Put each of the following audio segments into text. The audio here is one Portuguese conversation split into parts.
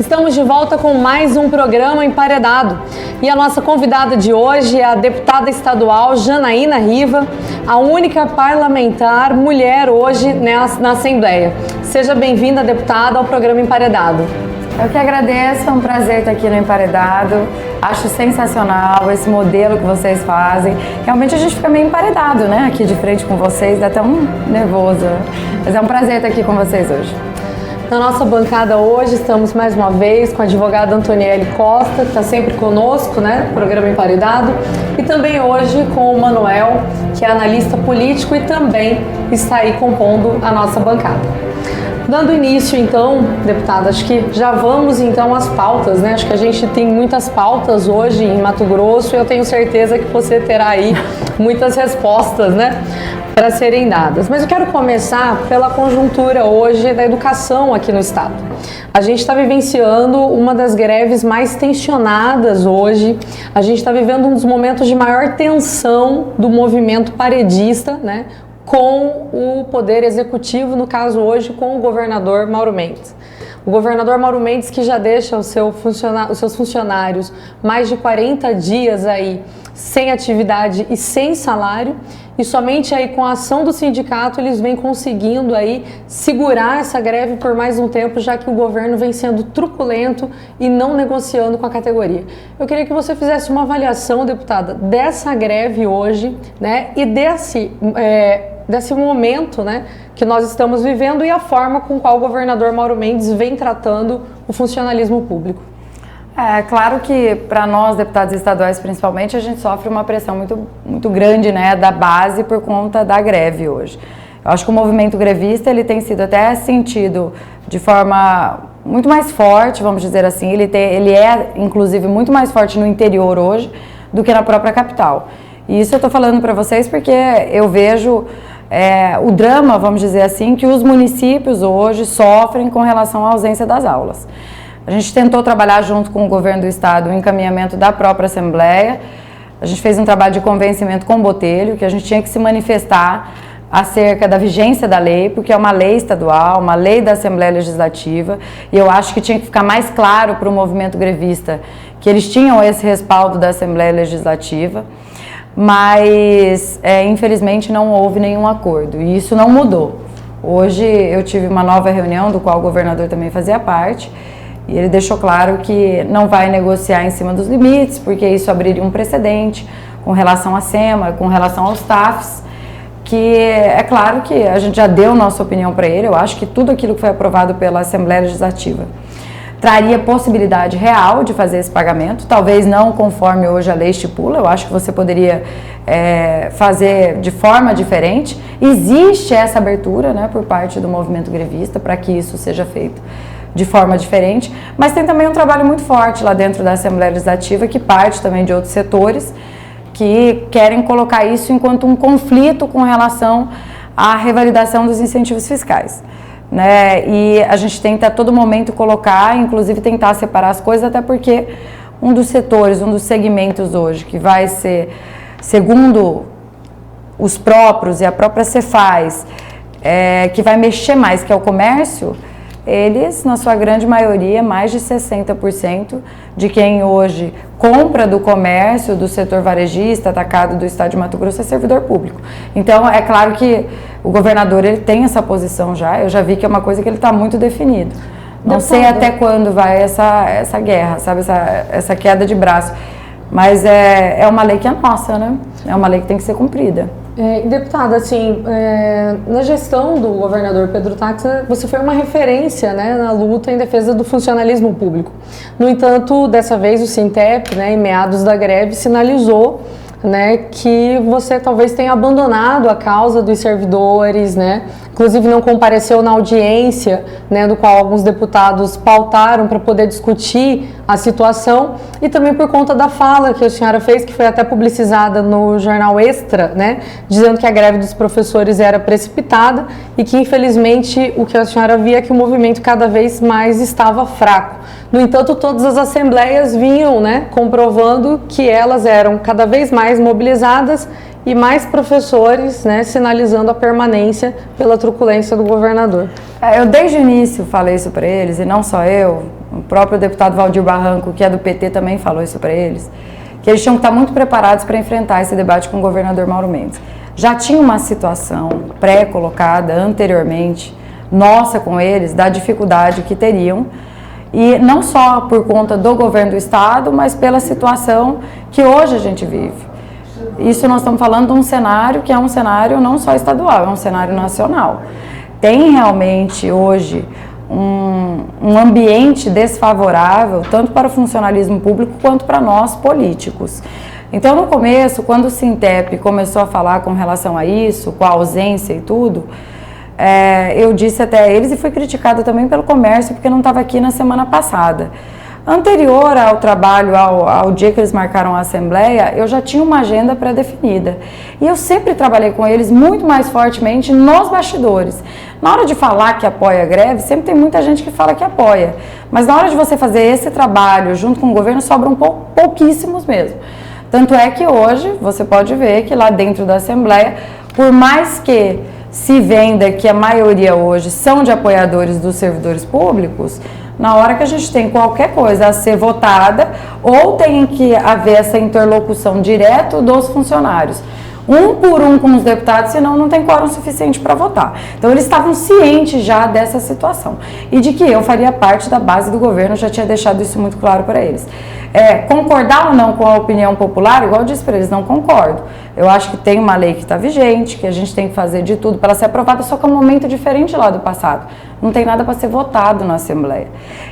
Estamos de volta com mais um programa Emparedado. E a nossa convidada de hoje é a deputada estadual Janaína Riva, a única parlamentar mulher hoje na Assembleia. Seja bem-vinda, deputada, ao programa Emparedado. Eu que agradeço, é um prazer estar aqui no Emparedado. Acho sensacional esse modelo que vocês fazem. Realmente a gente fica meio emparedado, né? Aqui de frente com vocês, dá até um nervoso. Mas é um prazer estar aqui com vocês hoje. Na nossa bancada hoje estamos mais uma vez com a advogada Antoniele Costa, que está sempre conosco, né, no programa Emparedado, e também hoje com o Manuel, que é analista político e também está aí compondo a nossa bancada. Dando início então, deputada, acho que já vamos então às pautas, né? Acho que a gente tem muitas pautas hoje em Mato Grosso e eu tenho certeza que você terá aí muitas respostas, né, para serem dadas. Mas eu quero começar pela conjuntura hoje da educação aqui no estado. A gente está vivenciando uma das greves mais tensionadas hoje. A gente está vivendo um dos momentos de maior tensão do movimento paredista, né, com o Poder Executivo, no caso hoje com o governador Mauro Mendes. O governador Mauro Mendes, que já deixa os seus funcionários mais de 40 dias aí sem atividade e sem salário, e somente aí com a ação do sindicato eles vêm conseguindo aí segurar essa greve por mais um tempo, já que o governo vem sendo truculento e não negociando com a categoria. Eu queria que você fizesse uma avaliação, deputada, dessa greve hoje, né, e desse momento, né, que nós estamos vivendo e a forma com qual o governador Mauro Mendes vem tratando o funcionalismo público. É claro que para nós, deputados estaduais principalmente, a gente sofre uma pressão muito grande, né, da base por conta da greve hoje. Eu acho que o movimento grevista ele tem sido até sentido de forma muito mais forte, vamos dizer assim. Ele é, inclusive, muito mais forte no interior hoje do que na própria capital. E isso eu estou falando para vocês porque eu vejo o drama, vamos dizer assim, que os municípios hoje sofrem com relação à ausência das aulas. A gente tentou trabalhar junto com o governo do estado o encaminhamento da própria Assembleia. A gente fez um trabalho de convencimento com o Botelho, que a gente tinha que se manifestar acerca da vigência da lei, porque é uma lei estadual, uma lei da Assembleia Legislativa, e eu acho que tinha que ficar mais claro para o movimento grevista que eles tinham esse respaldo da Assembleia Legislativa, mas infelizmente não houve nenhum acordo, e isso não mudou. Hoje eu tive uma nova reunião, do qual o governador também fazia parte, e ele deixou claro que não vai negociar em cima dos limites, porque isso abriria um precedente com relação à SEMA, com relação aos TAFs, que é claro que a gente já deu nossa opinião para ele. Eu acho que tudo aquilo que foi aprovado pela Assembleia Legislativa traria possibilidade real de fazer esse pagamento, talvez não conforme hoje a lei estipula. Eu acho que você poderia fazer de forma diferente. Existe essa abertura, né, por parte do movimento grevista para que isso seja feito de forma diferente, mas tem também um trabalho muito forte lá dentro da Assembleia Legislativa, que parte também de outros setores, que querem colocar isso enquanto um conflito com relação à revalidação dos incentivos fiscais, né? E a gente tenta a todo momento colocar, inclusive tentar separar as coisas, até porque um dos setores, um dos segmentos hoje que vai ser, segundo os próprios e a própria Cefaz, que vai mexer mais, que é o comércio, eles, na sua grande maioria, mais de 60% de quem hoje compra do comércio, do setor varejista, atacado do estado de Mato Grosso é servidor público. Então, é claro que o governador ele tem essa posição já, eu já vi que é uma coisa que ele está muito definido. Não sei até quando vai essa guerra, sabe, essa queda de braço, mas é uma lei que é nossa, né? É uma lei que tem que ser cumprida. Deputada, assim, na gestão do governador Pedro Táxi, você foi uma referência, né, na luta em defesa do funcionalismo público. No entanto, dessa vez o Sintep, né, em meados da greve, sinalizou, né, que você talvez tenha abandonado a causa dos servidores, né, inclusive não compareceu na audiência, né, do qual alguns deputados pautaram para poder discutir a situação, e também por conta da fala que a senhora fez, que foi até publicizada no jornal Extra, né, dizendo que a greve dos professores era precipitada e que infelizmente o que a senhora via é que o movimento cada vez mais estava fraco. No entanto, todas as assembleias vinham, né, comprovando que elas eram cada vez mais mobilizadas e mais professores, né, sinalizando a permanência pela truculência do governador. Eu desde o início falei isso para eles, e não só eu, O próprio deputado Valdir Barranco, que é do PT, também falou isso para eles, que eles tinham que estar muito preparados para enfrentar esse debate com o governador Mauro Mendes. Já tinha uma situação pré-colocada anteriormente, nossa com eles, da dificuldade que teriam, e não só por conta do governo do estado, mas pela situação que hoje a gente vive. Isso nós estamos falando de um cenário que é um cenário não só estadual, é um cenário nacional. Tem realmente hoje um ambiente desfavorável, tanto para o funcionalismo público quanto para nós políticos. Então, no começo, quando o Sintep começou a falar com relação a isso, com a ausência e tudo, eu disse até a eles, e fui criticada também pelo comércio, porque não estava aqui na semana passada. Anterior ao trabalho, ao dia que eles marcaram a Assembleia, eu já tinha uma agenda pré-definida. E eu sempre trabalhei com eles muito mais fortemente nos bastidores. Na hora de falar que apoia a greve, sempre tem muita gente que fala que apoia. Mas na hora de você fazer esse trabalho junto com o governo, sobram pouquíssimos mesmo. Tanto é que hoje, você pode ver que lá dentro da Assembleia, por mais que se venda que a maioria hoje são de apoiadores dos servidores públicos, na hora que a gente tem qualquer coisa a ser votada, ou tem que haver essa interlocução direto dos funcionários, um por um com os deputados, senão não tem quórum suficiente para votar. Então eles estavam cientes já dessa situação e de que eu faria parte da base do governo, eu já tinha deixado isso muito claro para eles. Concordar ou não com a opinião popular, igual eu disse para eles, não concordo. Eu acho que tem uma lei que está vigente, que a gente tem que fazer de tudo para ela ser aprovada, só que é um momento diferente lá do passado. Não tem nada para ser votado na Assembleia.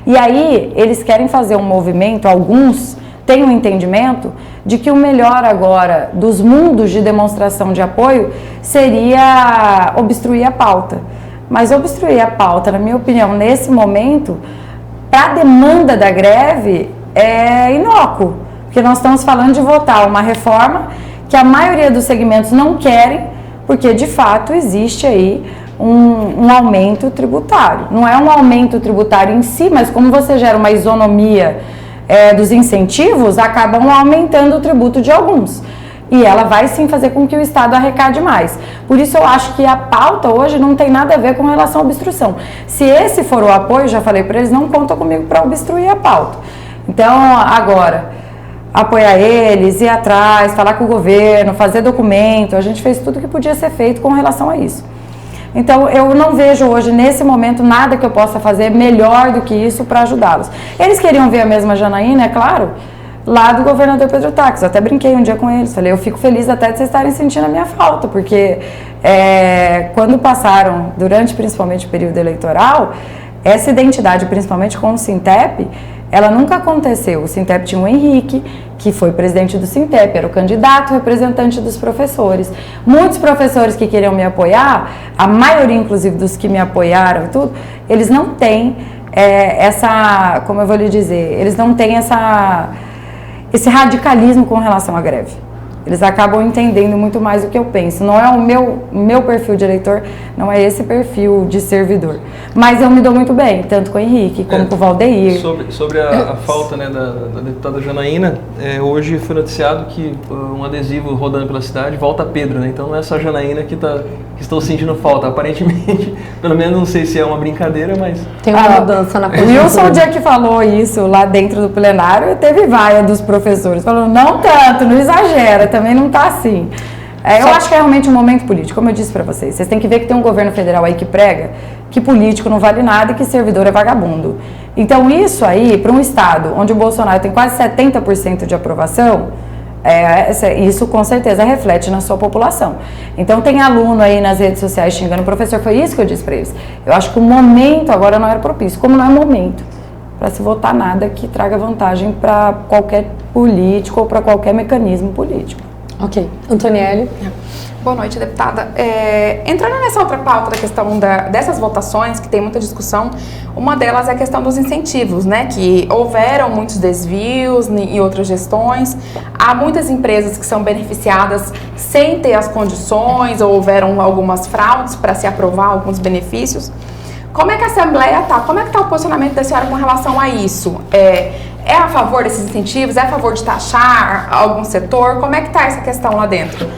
E aí, eles querem fazer um movimento, alguns têm um entendimento de que o melhor agora dos mundos de demonstração de apoio seria obstruir a pauta. Mas obstruir a pauta, na minha opinião, nesse momento, para a demanda da greve, é inócuo. Porque nós estamos falando de votar uma reforma que a maioria dos segmentos não querem, porque de fato existe aí um aumento tributário. Não é um aumento tributário em si, mas como você gera uma isonomia dos incentivos, acabam aumentando o tributo de alguns. E ela vai sim fazer com que o Estado arrecade mais. Por isso eu acho que a pauta hoje não tem nada a ver com relação à obstrução. Se esse for o apoio, já falei para eles, não conta comigo para obstruir a pauta. Então, agora, apoiar eles, ir atrás, falar com o governo, fazer documento, a gente fez tudo que podia ser feito com relação a isso. Então, eu não vejo hoje, nesse momento, nada que eu possa fazer melhor do que isso para ajudá-los. Eles queriam ver a mesma Janaína, é claro, lá do governador Pedro Táxi. Eu até brinquei um dia com eles, falei, eu fico feliz até de vocês estarem sentindo a minha falta, porque quando passaram, durante principalmente o período eleitoral, essa identidade, principalmente com o Sintep, ela nunca aconteceu. O Sintep tinha o Henrique, que foi presidente do Sintep, era o candidato representante dos professores. Muitos professores que queriam me apoiar, a maioria inclusive dos que me apoiaram e tudo, eles não têm como eu vou lhe dizer, eles não têm esse radicalismo com relação à greve. Eles acabam entendendo muito mais o que eu penso. Não é o meu perfil de eleitor, não é esse perfil de servidor. Mas eu me dou muito bem, tanto com o Henrique como com o Valdeir. Sobre a falta, né, da deputada Janaína, hoje foi noticiado que um adesivo rodando pela cidade volta a Pedro, né? Então não é só a Janaína que estou sentindo falta. Aparentemente, pelo menos não sei se é uma brincadeira, mas... Tem uma mudança na coisa. O Wilson, o dia que falou isso lá dentro do plenário, teve vaia dos professores, falando, não tanto, não exagera, também não tá assim. Eu acho que é realmente um momento político, como eu disse para vocês. Vocês têm que ver que tem um governo federal aí que prega que político não vale nada e que servidor é vagabundo. Então isso aí, para um estado onde o Bolsonaro tem quase 70% de aprovação, isso com certeza reflete na sua população. Então tem aluno aí nas redes sociais xingando o professor, foi isso que eu disse para eles. Eu acho que o momento agora não era propício, como não é momento para se votar nada que traga vantagem para qualquer político ou para qualquer mecanismo político. Ok. Antonielli. Boa noite, deputada. Entrando nessa outra pauta da questão dessas votações, que tem muita discussão, uma delas é a questão dos incentivos, né? Que houveram muitos desvios em outras gestões, há muitas empresas que são beneficiadas sem ter as condições, ou houveram algumas fraudes para se aprovar alguns benefícios. Como é que a Assembleia está? Como é que está o posicionamento da senhora com relação a isso? É a favor desses incentivos? É a favor de taxar algum setor? Como é que está essa questão lá dentro?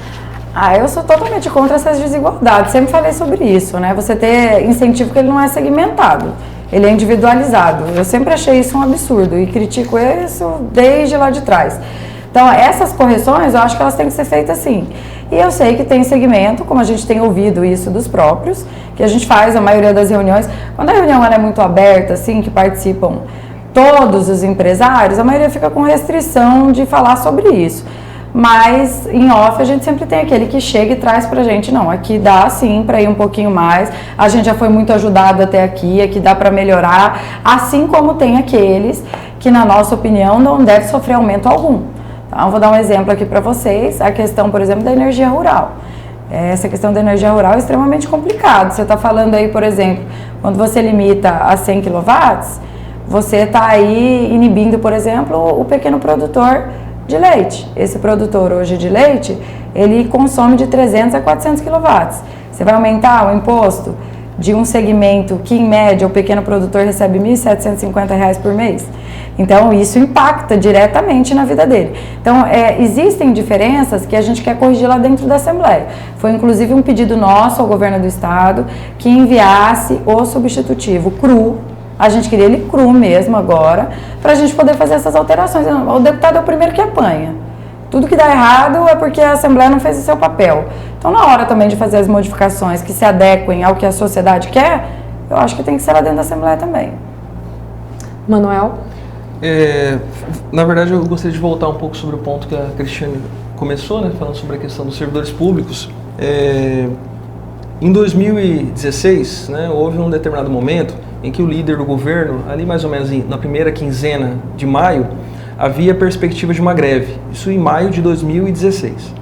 Eu sou totalmente contra essas desigualdades, sempre falei sobre isso, né? Você ter incentivo que ele não é segmentado. ele é individualizado. Eu sempre achei isso um absurdo e critico isso desde lá de trás. Então, essas correções, eu acho que elas têm que ser feitas assim. E eu sei que tem segmento, como a gente tem ouvido isso dos próprios, que a gente faz a maioria das reuniões. Quando a reunião ela é muito aberta, assim, que participam todos os empresários, a maioria fica com restrição de falar sobre isso. Mas, em off, a gente sempre tem aquele que chega e traz pra gente, não, aqui dá sim pra ir um pouquinho mais, a gente já foi muito ajudado até aqui dá pra melhorar, assim como tem aqueles que, na nossa opinião, não deve sofrer aumento algum. Então, vou dar um exemplo aqui para vocês, a questão, por exemplo, da energia rural. Essa questão da energia rural é extremamente complicada. Você está falando aí, por exemplo, quando você limita a 100 kW, você está aí inibindo, por exemplo, o pequeno produtor de leite. Esse produtor hoje de leite, ele consome de 300 a 400 kW. Você vai aumentar o imposto de um segmento que, em média, o pequeno produtor recebe R$ 1.750 por mês. Então, isso impacta diretamente na vida dele. Então, existem diferenças que a gente quer corrigir lá dentro da Assembleia. Foi, inclusive, um pedido nosso ao governo do Estado que enviasse o substitutivo cru. A gente queria ele cru mesmo agora, para a gente poder fazer essas alterações. O deputado é o primeiro que apanha. Tudo que dá errado é porque a Assembleia não fez o seu papel. Então, na hora também de fazer as modificações que se adequem ao que a sociedade quer, eu acho que tem que ser lá dentro da Assembleia também. Manuel? Na verdade, eu gostaria de voltar um pouco sobre o ponto que a Cristiane começou, né, falando sobre a questão dos servidores públicos. Em 2016, né, houve um determinado momento em que o líder do governo, ali mais ou menos na primeira quinzena de maio, havia perspectiva de uma greve, isso em maio de 2016.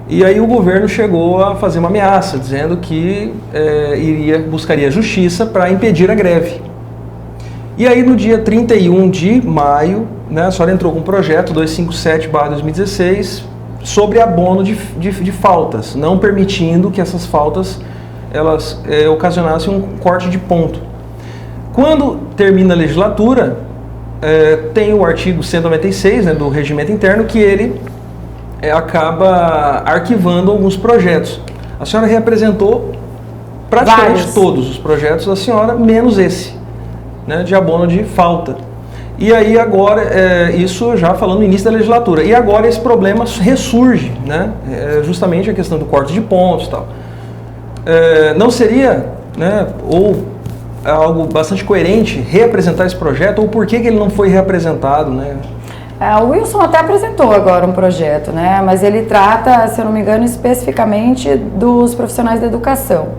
E aí o governo chegou a fazer uma ameaça, dizendo que buscaria justiça para impedir a greve. E aí no dia 31 de maio, né, a senhora entrou com um projeto 257/2016 sobre abono de faltas, não permitindo que essas faltas elas ocasionassem um corte de ponto. Quando termina a legislatura, tem o artigo 196, né, do regimento interno, que ele acaba arquivando alguns projetos. A senhora reapresentou praticamente todos os projetos da senhora, menos esse, né, de abono de falta. E aí agora, isso já falando no início da legislatura, e agora esse problema ressurge, né, justamente a questão do corte de pontos e tal. Não seria, né, ou algo bastante coerente reapresentar esse projeto, ou por que ele não foi reapresentado, né? O Wilson até apresentou agora um projeto, né, mas ele trata, se eu não me engano, especificamente dos profissionais da educação.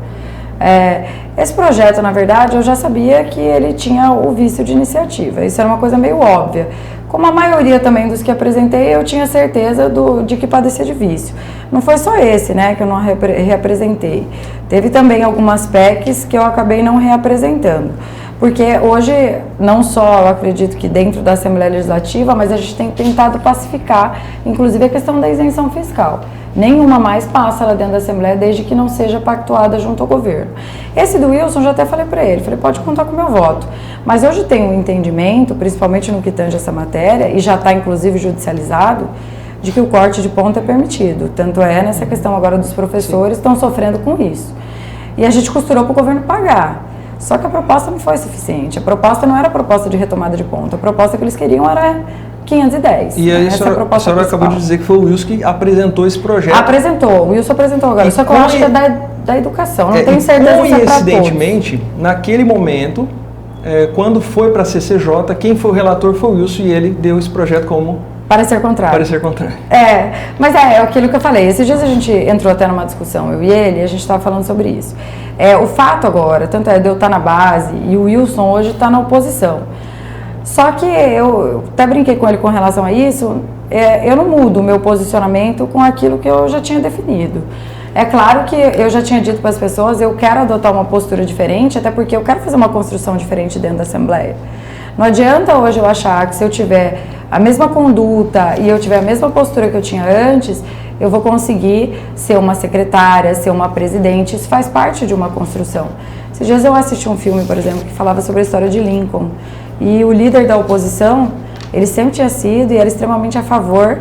Esse projeto, na verdade, eu já sabia que ele tinha o vício de iniciativa, isso era uma coisa meio óbvia. Como a maioria também dos que apresentei, eu tinha certeza de que padecia de vício. Não foi só esse, né, que eu não reapresentei. Teve também algumas PECs que eu acabei não reapresentando. Porque hoje, não só eu acredito que dentro da Assembleia Legislativa, mas a gente tem tentado pacificar, inclusive a questão da isenção fiscal. Nenhuma mais passa lá dentro da Assembleia desde que não seja pactuada junto ao governo. Esse do Wilson, já até falei para ele, pode contar com o meu voto. Mas hoje tem um entendimento, principalmente no que tange essa matéria, e já está inclusive judicializado, de que o corte de ponto é permitido. Tanto nessa questão agora dos professores, estão sofrendo com isso. E a gente costurou para o governo pagar. Só que a proposta não foi suficiente. A proposta não era a proposta de retomada de ponto. A proposta que eles queriam era 510. E aí a senhora acabou de dizer que foi o Wilson que apresentou esse projeto. Apresentou, o Wilson apresentou agora. Só que eu acho que é da educação, não tenho certeza se é para todos. Coincidentemente, naquele momento, quando foi para a CCJ, quem foi o relator foi o Wilson e ele deu esse projeto como... Parecer contrário. Parecer contrário. Mas é aquilo que eu falei. Esses dias a gente entrou até numa discussão, eu e ele, e a gente estava falando sobre isso. O fato agora, tanto de eu estar na base e o Wilson hoje está na oposição. Só que eu até brinquei com ele com relação a isso, eu não mudo o meu posicionamento com aquilo que eu já tinha definido. É claro que eu já tinha dito para as pessoas, eu quero adotar uma postura diferente, até porque eu quero fazer uma construção diferente dentro da Assembleia. Não adianta hoje eu achar que se eu tiver a mesma conduta e eu tiver a mesma postura que eu tinha antes, eu vou conseguir ser uma secretária, ser uma presidente. Isso faz parte de uma construção. Esses dias eu assisti um filme, por exemplo, que falava sobre a história de Lincoln. E o líder da oposição, ele sempre tinha sido e era extremamente a favor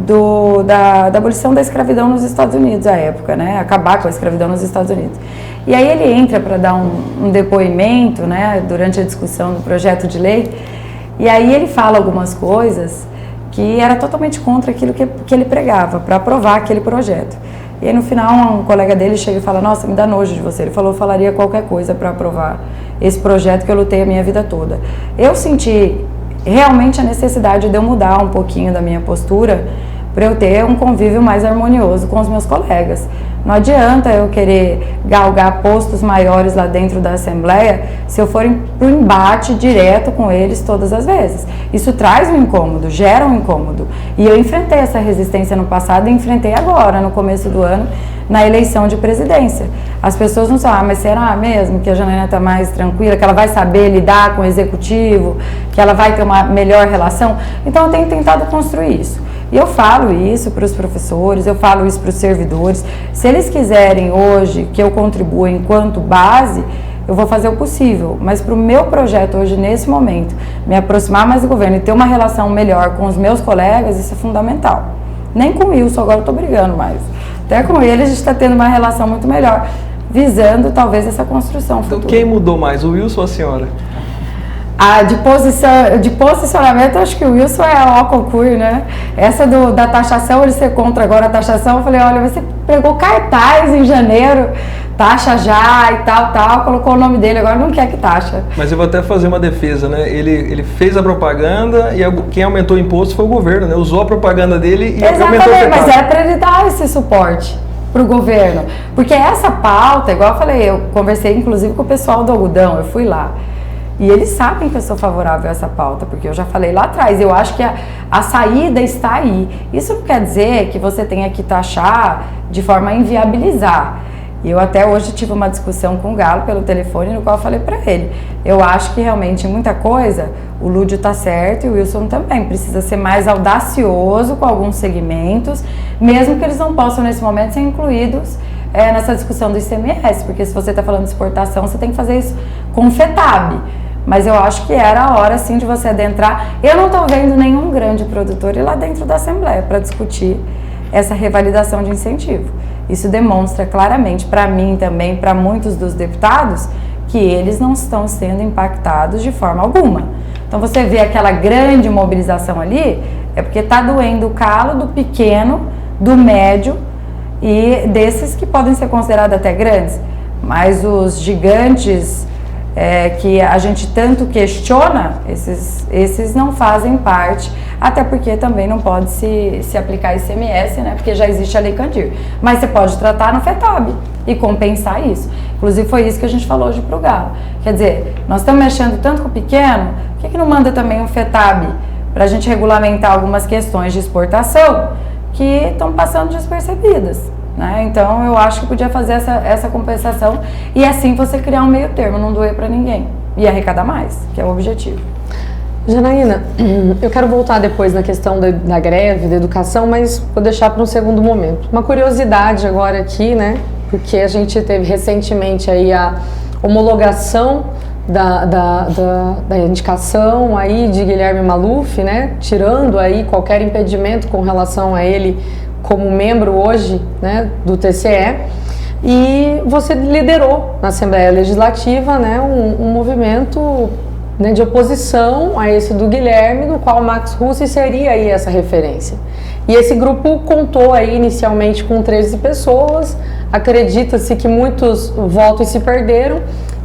da abolição da escravidão nos Estados Unidos à época, né? Acabar com a escravidão nos Estados Unidos. E aí ele entra para dar um depoimento, né, durante a discussão do projeto de lei, e aí ele fala algumas coisas que era totalmente contra aquilo que ele pregava, para aprovar aquele projeto. E aí no final um colega dele chega e fala, nossa, me dá nojo de você. Ele falou, eu falaria qualquer coisa para aprovar esse projeto que eu lutei a minha vida toda. Eu senti realmente a necessidade de eu mudar um pouquinho da minha postura para eu ter um convívio mais harmonioso com os meus colegas. Não adianta eu querer galgar postos maiores lá dentro da Assembleia se eu for para o embate direto com eles todas as vezes. Isso traz um incômodo, gera um incômodo. E eu enfrentei essa resistência no passado e enfrentei agora, no começo do ano, na eleição de presidência. As pessoas não sabem, mas será mesmo que a Janaína está mais tranquila, que ela vai saber lidar com o executivo, que ela vai ter uma melhor relação? Então eu tenho tentado construir isso. E eu falo isso para os professores, eu falo isso para os servidores. Se eles quiserem hoje que eu contribua enquanto base, eu vou fazer o possível. Mas para o meu projeto hoje, nesse momento, me aproximar mais do governo e ter uma relação melhor com os meus colegas, isso é fundamental. Nem com o Wilson, agora eu estou brigando mais. Até com ele a gente está tendo uma relação muito melhor, visando talvez essa construção futura. Então quem mudou mais, o Wilson ou a senhora? De posicionamento, acho que o Wilson é o concurso, né? Essa da taxação, ele ser contra agora a taxação, eu falei, olha, você pegou cartaz em janeiro, taxa já e tal, colocou o nome dele, agora não quer que taxa. Mas eu vou até fazer uma defesa, né? Ele fez a propaganda e quem aumentou o imposto foi o governo, né? Usou a propaganda dele e aumentou o Exatamente, mas era para ele dar esse suporte para o governo. Porque essa pauta, igual eu falei, eu conversei inclusive com o pessoal do algodão, eu fui lá. E eles sabem que eu sou favorável a essa pauta, porque eu já falei lá atrás, eu acho que a saída está aí. Isso não quer dizer que você tenha que taxar de forma a inviabilizar. Eu até hoje tive uma discussão com o Galo pelo telefone, no qual eu falei para ele, eu acho que realmente muita coisa, o Lúdio está certo e o Wilson também, precisa ser mais audacioso com alguns segmentos, mesmo que eles não possam nesse momento ser incluídos nessa discussão do ICMS, porque se você está falando de exportação, você tem que fazer isso com o FETAB. Mas eu acho que era a hora, sim, de você adentrar. Eu não estou vendo nenhum grande produtor ir lá dentro da Assembleia para discutir essa revalidação de incentivo. Isso demonstra claramente, para mim também, para muitos dos deputados, que eles não estão sendo impactados de forma alguma. Então você vê aquela grande mobilização ali, é porque está doendo o calo do pequeno, do médio e desses que podem ser considerados até grandes. Mas os gigantes que a gente tanto questiona, esses não fazem parte, até porque também não pode se aplicar ICMS, né? Porque já existe a Lei Candir. Mas você pode tratar no FETAB e compensar isso. Inclusive foi isso que a gente falou hoje pro Galo. Quer dizer, nós estamos mexendo tanto com o pequeno, por que não manda também um FETAB para a gente regulamentar algumas questões de exportação que estão passando despercebidas? Né? Então eu acho que podia fazer essa compensação e assim você criar um meio termo, não doer para ninguém e arrecadar mais, que é o objetivo. Janaína, eu quero voltar depois na questão da greve, da educação, mas vou deixar para um segundo momento. Uma curiosidade agora aqui, né? Porque a gente teve recentemente aí a homologação da indicação aí de Guilherme Maluf, né? Tirando aí qualquer impedimento com relação a ele como membro hoje, né, do TCE, e você liderou na Assembleia Legislativa, né, um movimento, né, de oposição a esse do Guilherme, no qual o Max Russi seria aí essa referência. E esse grupo contou aí inicialmente com 13 pessoas, acredita-se que muitos votos se perderam,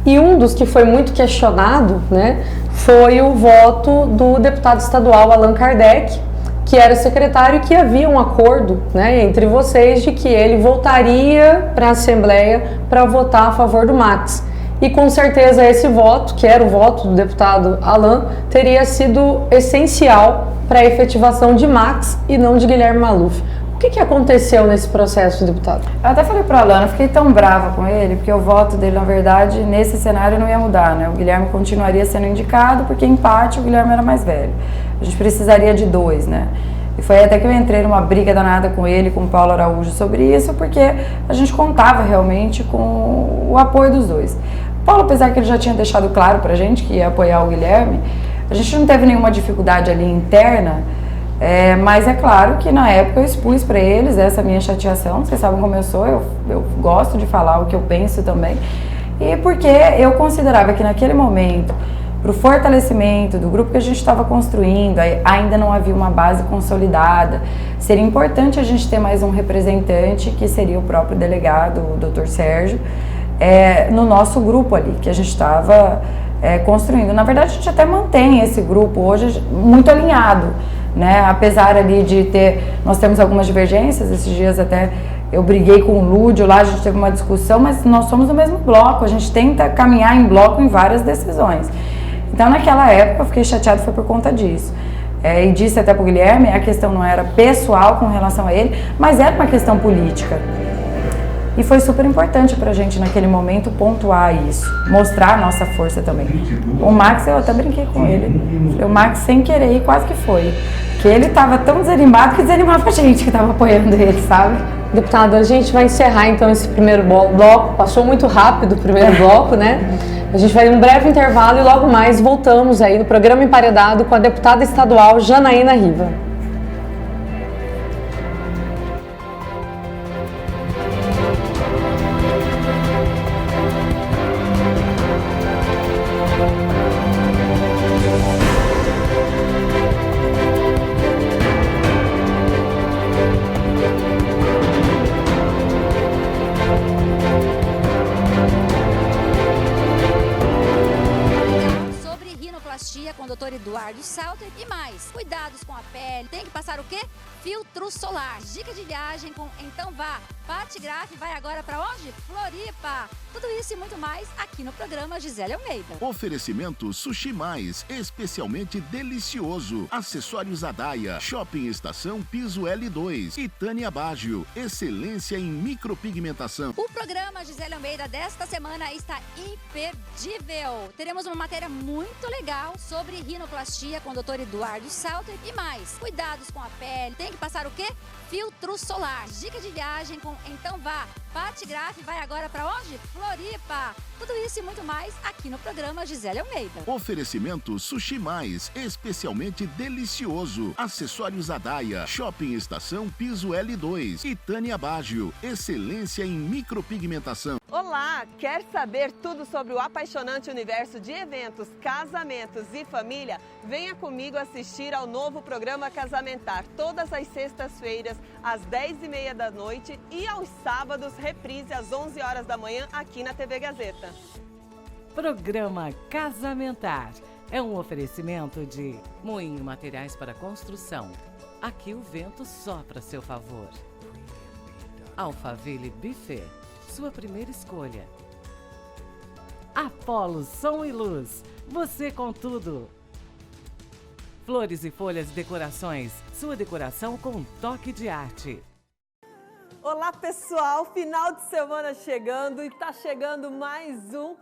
e um dos que foi muito questionado, né, foi o voto do deputado estadual Allan Kardec, que era secretário, que havia um acordo, né, entre vocês de que ele voltaria para a Assembleia para votar a favor do Max. E com certeza esse voto, que era o voto do deputado Allan, teria sido essencial para a efetivação de Max e não de Guilherme Maluf. O que aconteceu nesse processo, deputado? Eu até falei para o Allan, eu fiquei tão brava com ele, porque o voto dele, na verdade, nesse cenário não ia mudar, né? O Guilherme continuaria sendo indicado, porque empate o Guilherme era mais velho. A gente precisaria de 2, né? E foi até que eu entrei numa briga danada com ele, com o Paulo Araújo sobre isso, porque a gente contava realmente com o apoio dos dois. O Paulo, apesar que ele já tinha deixado claro pra gente que ia apoiar o Guilherme, a gente não teve nenhuma dificuldade ali interna Mas é claro que na época eu expus para eles essa minha chateação, vocês sabem como eu sou, eu gosto de falar o que eu penso também, e porque eu considerava que naquele momento, para o fortalecimento do grupo que a gente estava construindo, ainda não havia uma base consolidada, seria importante a gente ter mais um representante, que seria o próprio delegado, o Dr. Sérgio, no nosso grupo ali, que a gente estava construindo. Na verdade, a gente até mantém esse grupo hoje muito alinhado, né? Apesar ali de nós temos algumas divergências, esses dias até eu briguei com o Lúdio lá, a gente teve uma discussão, mas nós somos do mesmo bloco, a gente tenta caminhar em bloco em várias decisões. Então naquela época eu fiquei chateada, foi por conta disso. E disse até pro Guilherme, a questão não era pessoal com relação a ele, mas era uma questão política. E foi super importante pra gente naquele momento pontuar isso, mostrar a nossa força também. O Max, eu até brinquei com ele, falei, o Max sem querer ir quase que foi. Porque ele tava tão desanimado que desanimava a gente que tava apoiando ele, sabe? Deputado, a gente vai encerrar então esse primeiro bloco, passou muito rápido o primeiro bloco, né? A gente vai em um breve intervalo e logo mais voltamos aí no programa Emparedado com a deputada estadual Janaína Riva. Com o Dr. Eduardo Salter e mais. Cuidados com a pele. Tem que passar o quê? Filtro solar. Dica de viagem com Então Vá. Patigraf vai agora para onde? Floripa. Tudo isso e muito mais aqui no programa Gisele Almeida. Oferecimento Sushi Mais, especialmente delicioso. Acessórios Adaia, Shopping Estação Piso L2 e Tânia Baggio, excelência em micropigmentação. O programa Gisele Almeida desta semana está imperdível. Teremos uma matéria muito legal sobre rinoplastia com o Dr. Eduardo Salter e mais. Cuidados com a pele. Tem que passar o quê? Filtro solar. Dica de viagem com Então Vá. Patigraf vai agora para onde? Floripa. Tudo isso e muito mais aqui no programa Gisele Almeida. Oferecimento Sushi Mais, especialmente delicioso. Acessórios Adaia, Shopping Estação Piso L2 e Tânia Baggio, excelência em micropigmentação. Olá! Quer saber tudo sobre o apaixonante universo de eventos, casamentos e família? Venha comigo assistir ao novo programa Casamentar, todas as sextas-feiras, às 10h30 da noite e aos sábados, reprise às 11 horas da manhã, aqui na TV Gazeta. Programa Casamentar é um oferecimento de Moinho Materiais para Construção. Aqui o vento sopra a seu favor. Alphaville Buffet, sua primeira escolha. Apolo Som e Luz, você com tudo. Flores e Folhas Decorações, sua decoração com um toque de arte. Olá pessoal, final de semana chegando e tá chegando mais um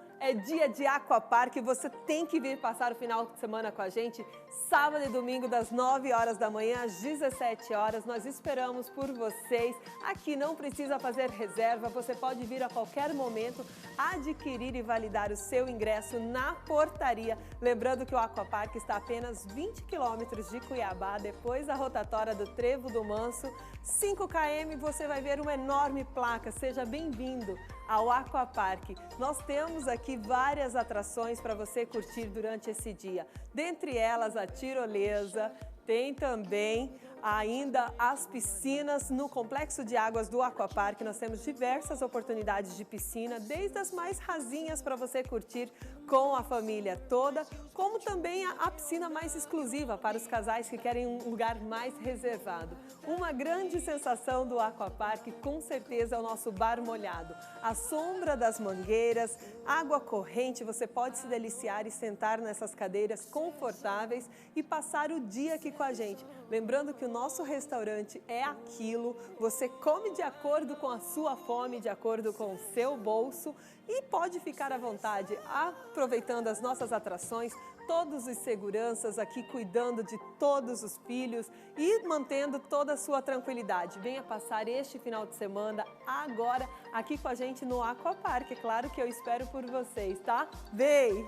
dia de Aquapark. Você tem que vir passar o final de semana com a gente, sábado e domingo das 9 horas da manhã às 17 horas. Nós esperamos por vocês. Aqui não precisa fazer reserva, você pode vir a qualquer momento adquirir e validar o seu ingresso na portaria. Lembrando que o Aquapark está a apenas 20 quilômetros de Cuiabá, depois da rotatória do Trevo do Manso. 5 km, você vai ver uma enorme placa. Seja bem-vindo ao Aquapark. Nós temos aqui várias atrações para você curtir durante esse dia. Dentre elas, a tirolesa, tem também ainda as piscinas no Complexo de Águas do Aquapark. Nós temos diversas oportunidades de piscina, desde as mais rasinhas para você curtir com a família toda, como também a piscina mais exclusiva para os casais que querem um lugar mais reservado. Uma grande sensação do Aquapark, com certeza, é o nosso bar molhado. A sombra das mangueiras, água corrente, você pode se deliciar e sentar nessas cadeiras confortáveis e passar o dia aqui com a gente. Lembrando que o nosso restaurante é aquilo, você come de acordo com a sua fome, de acordo com o seu bolso e pode ficar à vontade aproveitando as nossas atrações, todos os seguranças aqui cuidando de todos os filhos e mantendo toda a sua tranquilidade. Venha passar este final de semana agora aqui com a gente no Aquapark. É claro que eu espero por vocês, tá? Vem!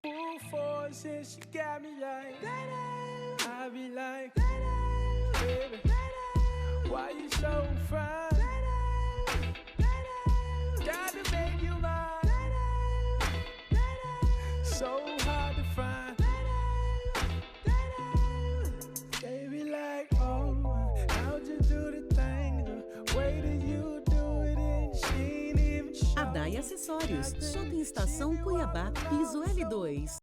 Who forces got me like that? I be like that. Adaia Acessórios, Shopping Estação Cuiabá, piso L2.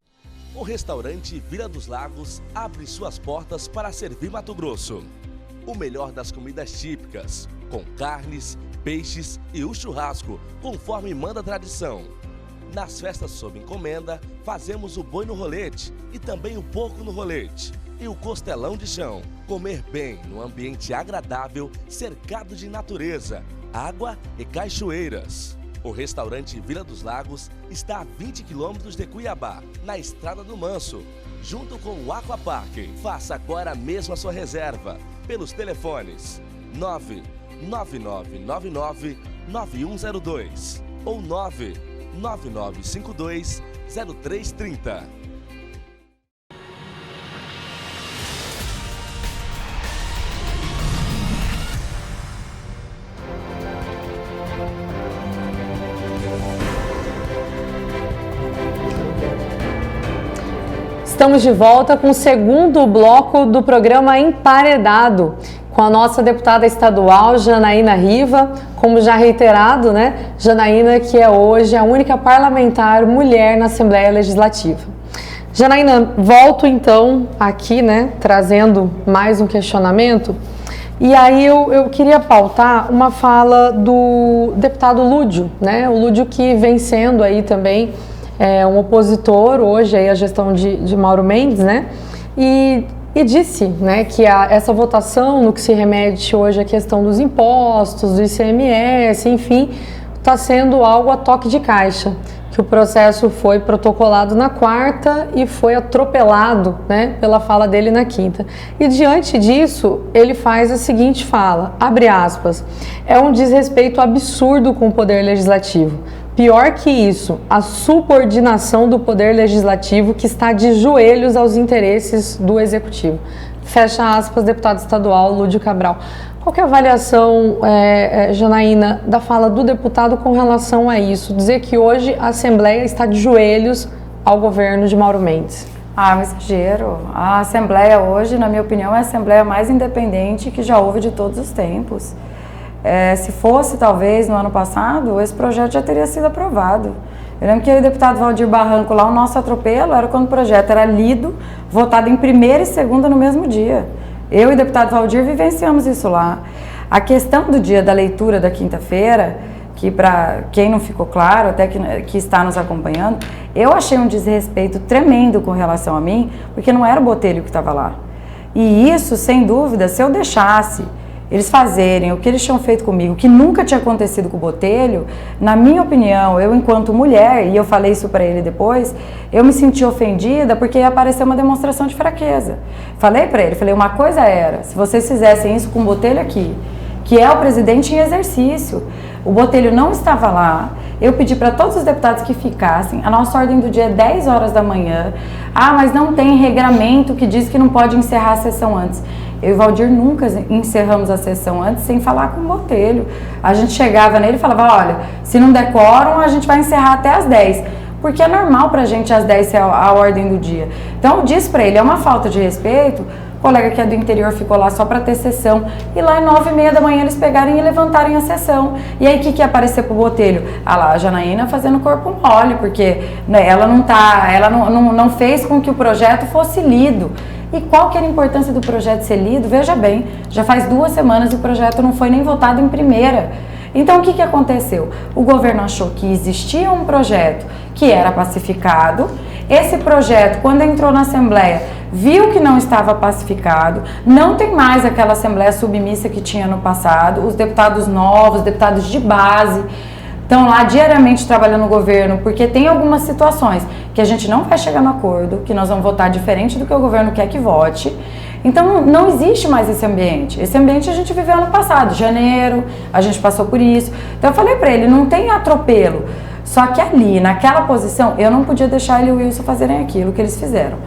O restaurante Vila dos Lagos abre suas portas para servir Mato Grosso. O melhor das comidas típicas, com carnes, peixes e o churrasco, conforme manda a tradição. Nas festas sob encomenda, fazemos o boi no rolete e também o porco no rolete. E o costelão de chão. Comer bem num ambiente agradável, cercado de natureza, água e cachoeiras. O restaurante Vila dos Lagos está a 20 quilômetros de Cuiabá, na Estrada do Manso, junto com o Aquapark. Faça agora mesmo a sua reserva pelos telefones 99999-9102 ou 99952-0330. Estamos de volta com o segundo bloco do programa Emparedado, com a nossa deputada estadual, Janaína Riva, como já reiterado, né? Janaína, que é hoje a única parlamentar mulher na Assembleia Legislativa. Janaína, volto então aqui, né, trazendo mais um questionamento. E aí eu queria pautar uma fala do deputado Lúdio, né? O Lúdio que vem sendo aí também um opositor hoje aí à gestão de Mauro Mendes, né? E disse, né, que essa votação no que se remete hoje à questão dos impostos, do ICMS, enfim, está sendo algo a toque de caixa, que o processo foi protocolado na quarta e foi atropelado, né, pela fala dele na quinta. E diante disso, ele faz a seguinte fala, abre aspas, é um desrespeito absurdo com o Poder Legislativo. Pior que isso, a subordinação do Poder Legislativo que está de joelhos aos interesses do Executivo. Fecha aspas, deputado estadual Lúdio Cabral. Qual que é a avaliação, Janaína, da fala do deputado com relação a isso? Dizer que hoje a Assembleia está de joelhos ao governo de Mauro Mendes. Um exagero. A Assembleia hoje, na minha opinião, é a Assembleia mais independente que já houve de todos os tempos. Se fosse, talvez, no ano passado, esse projeto já teria sido aprovado. Eu lembro que o deputado Valdir Barranco, lá o nosso atropelo, era quando o projeto era lido, votado em primeira e segunda no mesmo dia. Eu e o deputado Valdir vivenciamos isso lá. A questão do dia da leitura da quinta-feira, que para quem não ficou claro, até que está nos acompanhando, eu achei um desrespeito tremendo com relação a mim, porque não era o Botelho que estava lá. E isso, sem dúvida, se eu deixasse eles fazerem o que eles tinham feito comigo, que nunca tinha acontecido com o Botelho, na minha opinião, eu enquanto mulher, e eu falei isso para ele depois, eu me senti ofendida porque ia aparecer uma demonstração de fraqueza. Falei para ele, falei, uma coisa era, se vocês fizessem isso com o Botelho aqui, que é o presidente em exercício, o Botelho não estava lá, eu pedi para todos os deputados que ficassem, a nossa ordem do dia é 10 horas da manhã, mas não tem regramento que diz que não pode encerrar a sessão antes. Eu e o Valdir nunca encerramos a sessão antes sem falar com o Botelho. A gente chegava nele e falava, olha, se não der quórum, a gente vai encerrar até às 10. Porque é normal pra gente às 10 ser a ordem do dia. Então eu disse pra ele, é uma falta de respeito, o colega que é do interior ficou lá só pra ter sessão, e lá às 9h30 da manhã eles pegarem e levantarem a sessão. E aí o que ia aparecer pro Botelho? Lá a Janaína fazendo corpo mole, porque né, ela não fez com que o projeto fosse lido. E qual que era a importância do projeto ser lido? Veja bem, já faz 2 semanas e o projeto não foi nem votado em primeira. Então o que aconteceu? O governo achou que existia um projeto que era pacificado. Esse projeto, quando entrou na Assembleia, viu que não estava pacificado, não tem mais aquela Assembleia submissa que tinha no passado, os deputados novos, deputados de base, estão lá diariamente trabalhando no governo, porque tem algumas situações que a gente não vai chegar no acordo, que nós vamos votar diferente do que o governo quer que vote. Então não existe mais esse ambiente. Esse ambiente a gente viveu ano passado, janeiro, a gente passou por isso. Então eu falei para ele, não tem atropelo. Só que ali, naquela posição, eu não podia deixar ele e o Wilson fazerem aquilo que eles fizeram.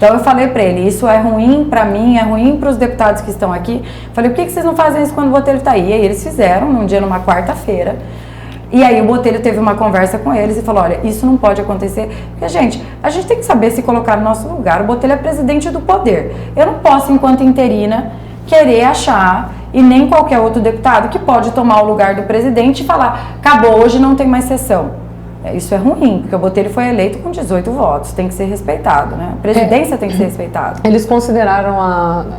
Então eu falei para ele, isso é ruim para mim, é ruim para os deputados que estão aqui. Falei, por que vocês não fazem isso quando o Botelho está aí? E aí eles fizeram, numa quarta-feira. E aí o Botelho teve uma conversa com eles e falou, olha, isso não pode acontecer. Porque, gente, a gente tem que saber se colocar no nosso lugar. O Botelho é presidente do poder. Eu não posso, enquanto interina, querer achar, e nem qualquer outro deputado, que pode tomar o lugar do presidente e falar, acabou, hoje não tem mais sessão. Isso é ruim, porque o Botelho foi eleito com 18 votos, tem que ser respeitado, né? A presidência tem que ser respeitada. Eles consideraram,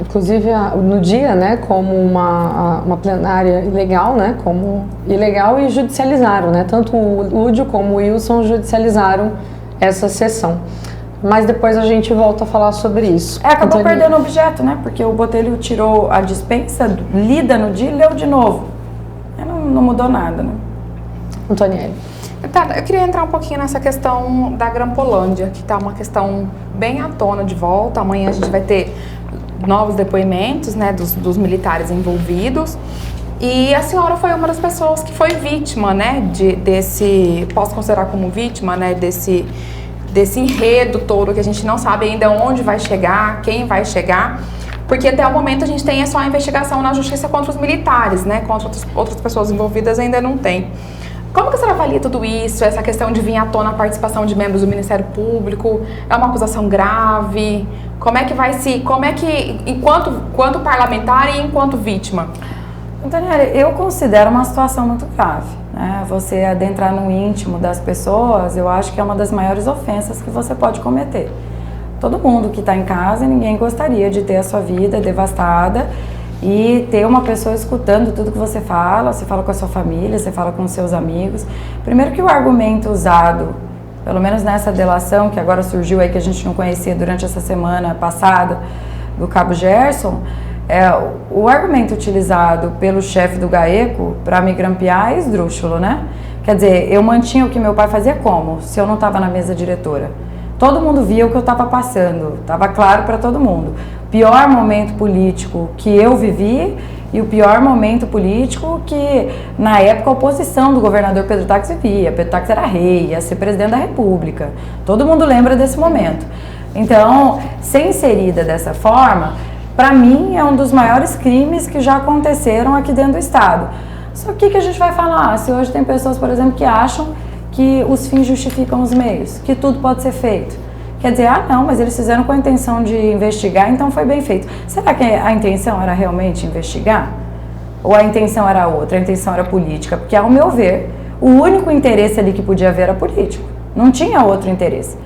inclusive, no dia, né, como uma plenária ilegal, né, como ilegal, e judicializaram, né? Tanto o Lúdio como o Wilson judicializaram essa sessão. Mas depois a gente volta a falar sobre isso. Acabou perdendo o objeto, né? Porque o Botelho tirou a dispensa, lida no dia e leu de novo. Não mudou nada, né? Antonielli. Eu queria entrar um pouquinho nessa questão da Grampolândia, que está uma questão bem à tona de volta. Amanhã a gente vai ter novos depoimentos, né, dos militares envolvidos. E a senhora foi uma das pessoas que foi vítima, né, posso considerar como vítima, né, desse enredo todo que a gente não sabe ainda onde vai chegar, quem vai chegar. Porque até o momento a gente tem só a investigação na justiça contra os militares, né, contra outras pessoas envolvidas ainda não tem. Como que você avalia tudo isso, essa questão de vir à tona a participação de membros do Ministério Público? É uma acusação grave? Enquanto parlamentar e enquanto vítima? Antonielli, eu considero uma situação muito grave, né? Você adentrar no íntimo das pessoas, eu acho que é uma das maiores ofensas que você pode cometer. Todo mundo que está em casa, ninguém gostaria de ter a sua vida devastada e ter uma pessoa escutando tudo que você fala com a sua família, você fala com os seus amigos. Primeiro que o argumento usado, pelo menos nessa delação, que agora surgiu aí, que a gente não conhecia durante essa semana passada, do Cabo Gerson, o argumento utilizado pelo chefe do GAECO para me grampear é esdrúxulo, né? Quer dizer, eu mantinha o que meu pai fazia como? Se eu não estava na mesa diretora. Todo mundo via o que eu estava passando, estava claro para todo mundo. Pior momento político que eu vivi e o pior momento político que, na época, a oposição do governador Pedro Taques vivia. Pedro Taques era rei, ia ser presidente da República. Todo mundo lembra desse momento. Então, ser inserida dessa forma, para mim, é um dos maiores crimes que já aconteceram aqui dentro do Estado. Só que o que a gente vai falar? Se hoje tem pessoas, por exemplo, que acham que os fins justificam os meios, que tudo pode ser feito. Quer dizer, não, mas eles fizeram com a intenção de investigar, então foi bem feito. Será que a intenção era realmente investigar? Ou a intenção era outra, a intenção era política? Porque, ao meu ver, o único interesse ali que podia haver era político. Não tinha outro interesse.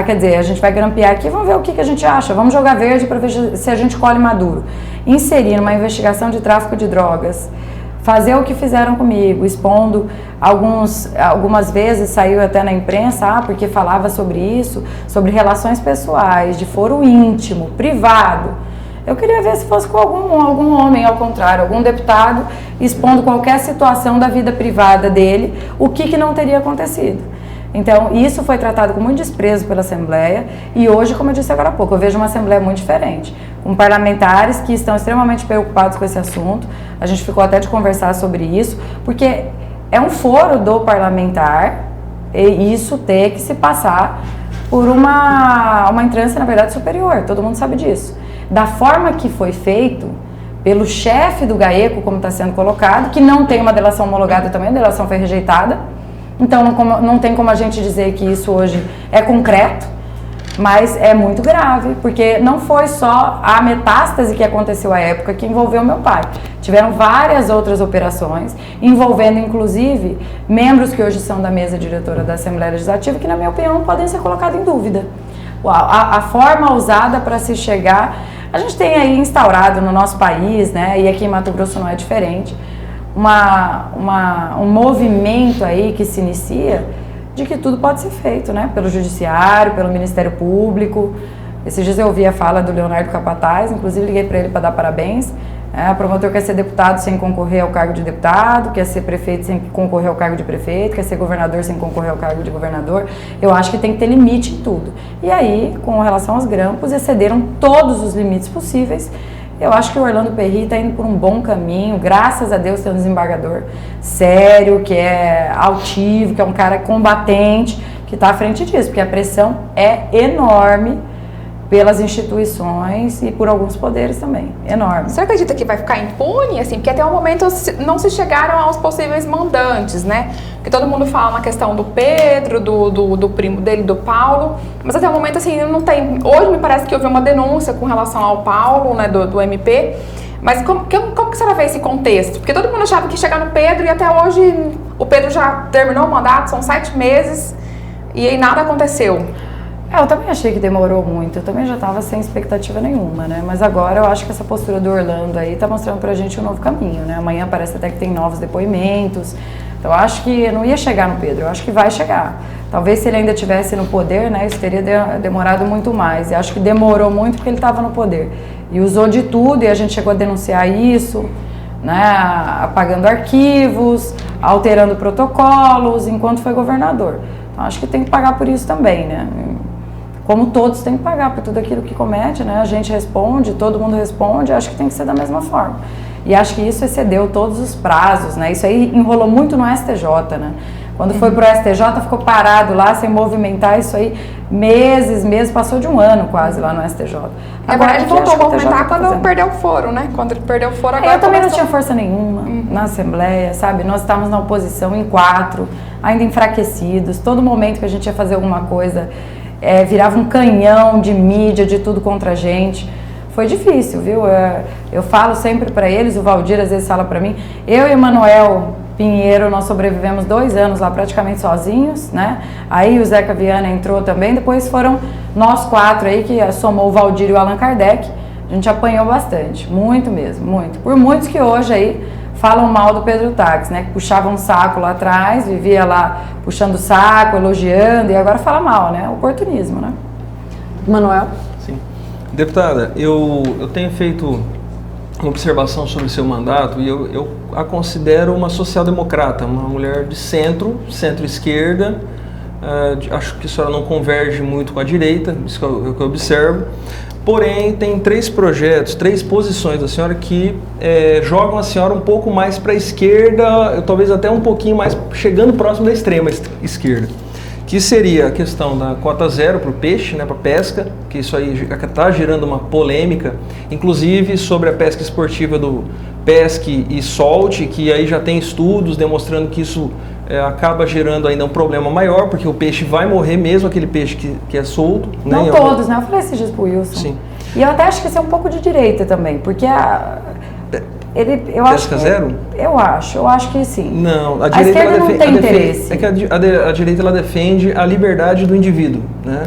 Quer dizer, a gente vai grampear aqui, vamos ver o que a gente acha, vamos jogar verde para ver se a gente colhe maduro. Inserir uma investigação de tráfico de drogas, fazer o que fizeram comigo, expondo algumas vezes, saiu até na imprensa, porque falava sobre isso, sobre relações pessoais, de foro íntimo, privado. Eu queria ver se fosse com algum homem, ao contrário, algum deputado expondo qualquer situação da vida privada dele, o que não teria acontecido. Então, isso foi tratado com muito desprezo pela Assembleia e hoje, como eu disse agora há pouco, eu vejo uma Assembleia muito diferente, com parlamentares que estão extremamente preocupados com esse assunto. A gente ficou até de conversar sobre isso, porque é um foro do parlamentar e isso ter que se passar por uma entrância, na verdade, superior, todo mundo sabe disso. Da forma que foi feito pelo chefe do GAECO, como está sendo colocado, que não tem uma delação homologada também, a delação foi rejeitada. Então não tem como a gente dizer que isso hoje é concreto, mas é muito grave, porque não foi só a metástase que aconteceu à época que envolveu meu pai. Tiveram várias outras operações, envolvendo inclusive membros que hoje são da mesa diretora da Assembleia Legislativa, que na minha opinião não podem ser colocados em dúvida. A forma usada para se chegar, a gente tem aí instaurado no nosso país, né, e aqui em Mato Grosso não é diferente, um movimento aí que se inicia de que tudo pode ser feito, né? Pelo Judiciário, pelo Ministério Público. Esses dias eu ouvi a fala do Leonardo Capataz, inclusive liguei para ele para dar parabéns. O promotor quer ser deputado sem concorrer ao cargo de deputado, quer ser prefeito sem concorrer ao cargo de prefeito, quer ser governador sem concorrer ao cargo de governador. Eu acho que tem que ter limite em tudo. E aí, com relação aos grampos, excederam todos os limites possíveis. Eu acho que o Orlando Perry está indo por um bom caminho, graças a Deus tem um desembargador sério, que é altivo, que é um cara combatente, que está à frente disso, porque a pressão é enorme pelas instituições e por alguns poderes também, enorme. Você acredita que vai ficar impune, assim, porque até o momento não se chegaram aos possíveis mandantes, né? Porque todo mundo fala na questão do Pedro, do primo dele, do Paulo, mas até o momento, assim, não tem... Hoje me parece que houve uma denúncia com relação ao Paulo, né, do MP, mas como que a senhora vê esse contexto? Porque todo mundo achava que ia chegar no Pedro e até hoje o Pedro já terminou o mandato, são 7 meses e aí nada aconteceu. Eu também achei que demorou muito, eu também já estava sem expectativa nenhuma, né? Mas agora eu acho que essa postura do Orlando aí tá mostrando pra gente um novo caminho, né? Amanhã parece até que tem novos depoimentos, então eu acho que não ia chegar no Pedro, eu acho que vai chegar. Talvez se ele ainda estivesse no poder, né, isso teria demorado muito mais, e acho que demorou muito porque ele estava no poder. E usou de tudo, e a gente chegou a denunciar isso, né, apagando arquivos, alterando protocolos, enquanto foi governador. Então acho que tem que pagar por isso também, né? Como todos têm que pagar por tudo aquilo que comete, né? A gente responde, todo mundo responde, acho que tem que ser da mesma forma. E acho que isso excedeu todos os prazos, né? Isso aí enrolou muito no STJ, né? Quando foi pro STJ, ficou parado lá, sem movimentar isso aí, meses, passou de um ano quase lá no STJ. Agora ele voltou a movimentar quando perdeu o foro, né? Quando ele perdeu o foro, agora eu também não tinha força nenhuma na Assembleia, sabe? Nós estávamos na oposição em 4, ainda enfraquecidos, todo momento que a gente ia fazer alguma coisa, virava um canhão de mídia, de tudo contra a gente. Foi difícil, viu? Eu falo sempre para eles, o Valdir às vezes fala para mim, eu e o Manuel Pinheiro, nós sobrevivemos 2 anos lá praticamente sozinhos, né? Aí o Zeca Viana entrou também, depois foram nós 4 aí, que somou o Valdir e o Allan Kardec, a gente apanhou bastante, muito mesmo, muito. Por muitos que hoje aí falam mal do Pedro Táxi, né? Que puxavam um saco lá atrás, vivia lá puxando o saco, elogiando, e agora fala mal, né? Oportunismo, né? Manuel? Sim. Deputada, eu tenho feito uma observação sobre o seu mandato e eu a considero uma social-democrata, uma mulher de centro-esquerda. Acho que a senhora não converge muito com a direita, isso que eu observo. Porém, tem 3 projetos, 3 posições da senhora que jogam a senhora um pouco mais para a esquerda, talvez até um pouquinho mais, chegando próximo da extrema esquerda. Que seria a questão da cota zero para o peixe, né, para a pesca, que isso aí está gerando uma polêmica, inclusive sobre a pesca esportiva do Pesque e Solte, que aí já tem estudos demonstrando que isso acaba gerando ainda um problema maior, porque o peixe vai morrer mesmo, aquele peixe que é solto. Não todos, né? Eu falei esses dias pro Wilson. Sim. E eu até acho que isso é um pouco de direita também, porque eu acho pesca zero? Eu acho que sim. Não, a esquerda não tem interesse. É que a direita ela defende a liberdade do indivíduo, né?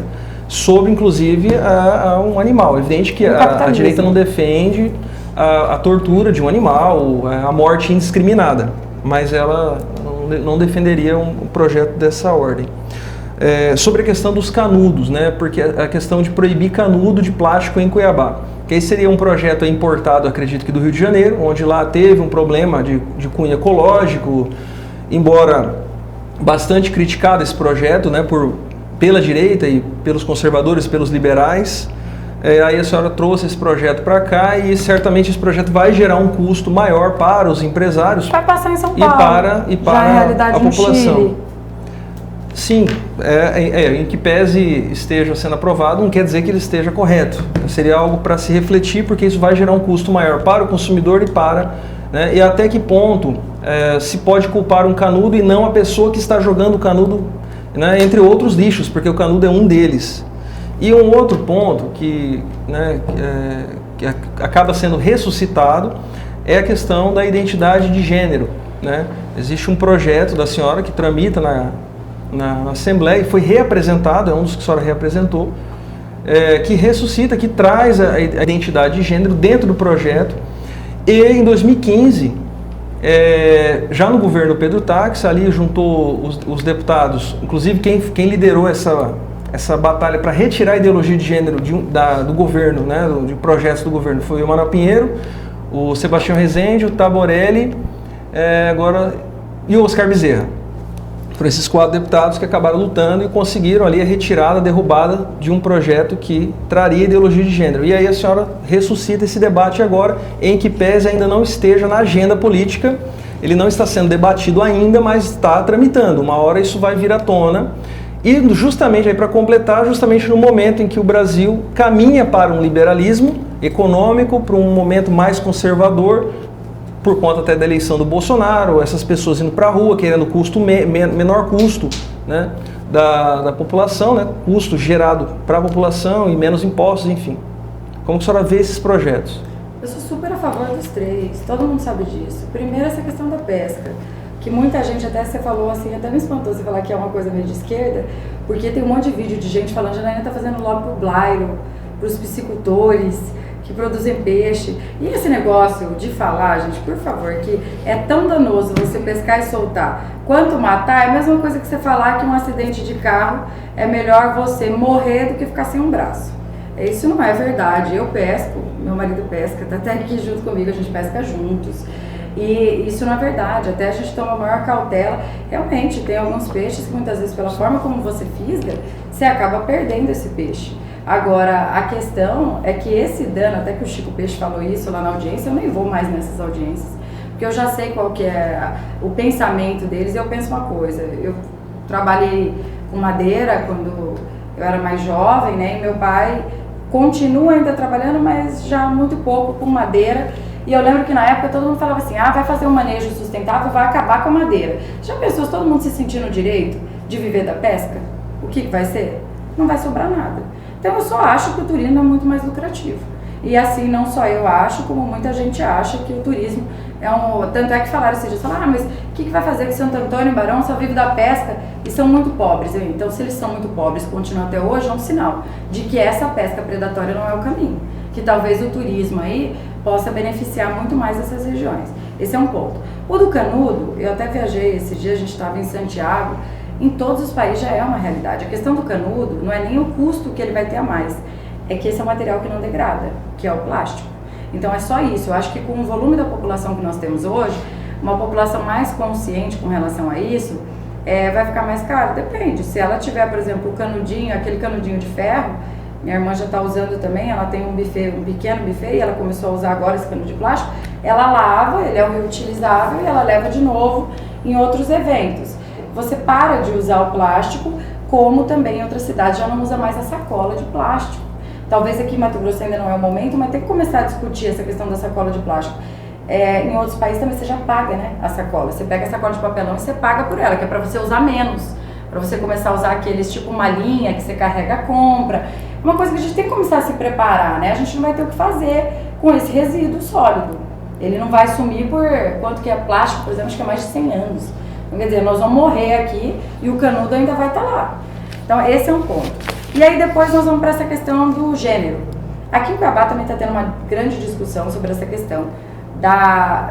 Sobre, inclusive, a um animal. É evidente que a direita não defende a tortura de um animal, a morte indiscriminada, mas ela não defenderia um projeto dessa ordem. Sobre a questão dos canudos, né? Porque a questão de proibir canudo de plástico em Cuiabá. Que esse seria um projeto importado, acredito que do Rio de Janeiro, onde lá teve um problema de cunho ecológico, embora bastante criticado esse projeto, né, pela direita e pelos conservadores, pelos liberais. Aí a senhora trouxe esse projeto para cá e certamente esse projeto vai gerar um custo maior para os empresários. Vai passar em São Paulo. E para a população. Chile. Sim, em que pese esteja sendo aprovado, não quer dizer que ele esteja correto. Seria algo para se refletir, porque isso vai gerar um custo maior para o consumidor e e até que ponto se pode culpar um canudo e não a pessoa que está jogando o canudo, né, entre outros lixos, porque o canudo é um deles. E um outro ponto que acaba sendo ressuscitado é a questão da identidade de gênero, né? Existe um projeto da senhora que tramita na Assembleia e foi reapresentado, é um dos que a senhora reapresentou, que ressuscita, que traz a identidade de gênero dentro do projeto. E em 2015, já no governo Pedro Táxi, ali juntou os deputados, inclusive quem liderou essa batalha para retirar a ideologia de gênero do governo, né, de projetos do governo, foi o Manuel Pinheiro, o Sebastião Rezende, o Taborelli e o Oscar Bezerra. Foram esses 4 deputados que acabaram lutando e conseguiram ali a retirada, a derrubada de um projeto que traria ideologia de gênero. E aí a senhora ressuscita esse debate agora, em que pese ainda não esteja na agenda política, ele não está sendo debatido ainda, mas está tramitando. Uma hora isso vai vir à tona E justamente aí para completar, justamente no momento em que o Brasil caminha para um liberalismo econômico, para um momento mais conservador, por conta até da eleição do Bolsonaro, essas pessoas indo para a rua, querendo menor custo, né, da população, né, custo gerado para a população e menos impostos, enfim. Como que a senhora vê esses projetos? Eu sou super a favor dos três, todo mundo sabe disso. Primeiro, essa questão da pesca, que muita gente, até você falou assim, até me espantou você falar que é uma coisa meio de esquerda, porque tem um monte de vídeo de gente falando, Janaína está fazendo lobby pro Blairo, pros piscicultores, que produzem peixe. E esse negócio de falar, gente, por favor, que é tão danoso você pescar e soltar, quanto matar, é a mesma coisa que você falar que um acidente de carro é melhor você morrer do que ficar sem um braço. Isso não é verdade. Eu pesco, meu marido pesca, tá até aqui junto comigo, a gente pesca juntos. E isso não é verdade, até a gente toma a maior cautela. Realmente, tem alguns peixes que muitas vezes, pela forma como você fisga, você acaba perdendo esse peixe. Agora, a questão é que esse dano, até que o Chico Peixe falou isso lá na audiência, eu nem vou mais nessas audiências, porque eu já sei qual que é o pensamento deles, e eu penso uma coisa, eu trabalhei com madeira quando eu era mais jovem, né, e meu pai continua ainda trabalhando, mas já muito pouco com madeira, e eu lembro que na época todo mundo falava assim, vai fazer um manejo sustentável, vai acabar com a madeira. Já pensou se todo mundo se sentir no direito de viver da pesca? O que vai ser? Não vai sobrar nada. Então eu só acho que o turismo é muito mais lucrativo. E assim, não só eu acho, como muita gente acha que o turismo é Tanto é que falaram esses dias, mas o que vai fazer que Santo Antônio e Barão só vivem da pesca e são muito pobres? Então, se eles são muito pobres e continuam até hoje, é um sinal de que essa pesca predatória não é o caminho. Que talvez o turismo aí possa beneficiar muito mais essas regiões. Esse é um ponto. O do canudo, eu até viajei esse dia, a gente estava em Santiago. Em todos os países já é uma realidade. A questão do canudo não é nem o custo que ele vai ter a mais, é que esse é um material que não degrada, que é o plástico. Então é só isso. Eu acho que com o volume da população que nós temos hoje, uma população mais consciente com relação a isso, vai ficar mais caro? Depende. Se ela tiver, por exemplo, o canudinho, aquele canudinho de ferro, minha irmã já está usando também, ela tem um pequeno buffet, e ela começou a usar agora esse canudo de plástico, ela lava, ele é reutilizável e ela leva de novo em outros eventos. Você para de usar o plástico, como também em outras cidades já não usa mais a sacola de plástico. Talvez aqui em Mato Grosso ainda não é o momento, mas tem que começar a discutir essa questão da sacola de plástico. Em outros países também você já paga, né, a sacola. Você pega a sacola de papelão e você paga por ela, que é para você usar menos. Para você começar a usar aqueles tipo malinha que você carrega a compra. É uma coisa que a gente tem que começar a se preparar, né? A gente não vai ter o que fazer com esse resíduo sólido. Ele não vai sumir por quanto que é plástico, por exemplo, acho que é mais de 100 anos. Quer dizer, nós vamos morrer aqui e o canudo ainda vai estar lá. Então, esse é um ponto. E aí, depois, nós vamos para essa questão do gênero. Aqui em Cuiabá também está tendo uma grande discussão sobre essa questão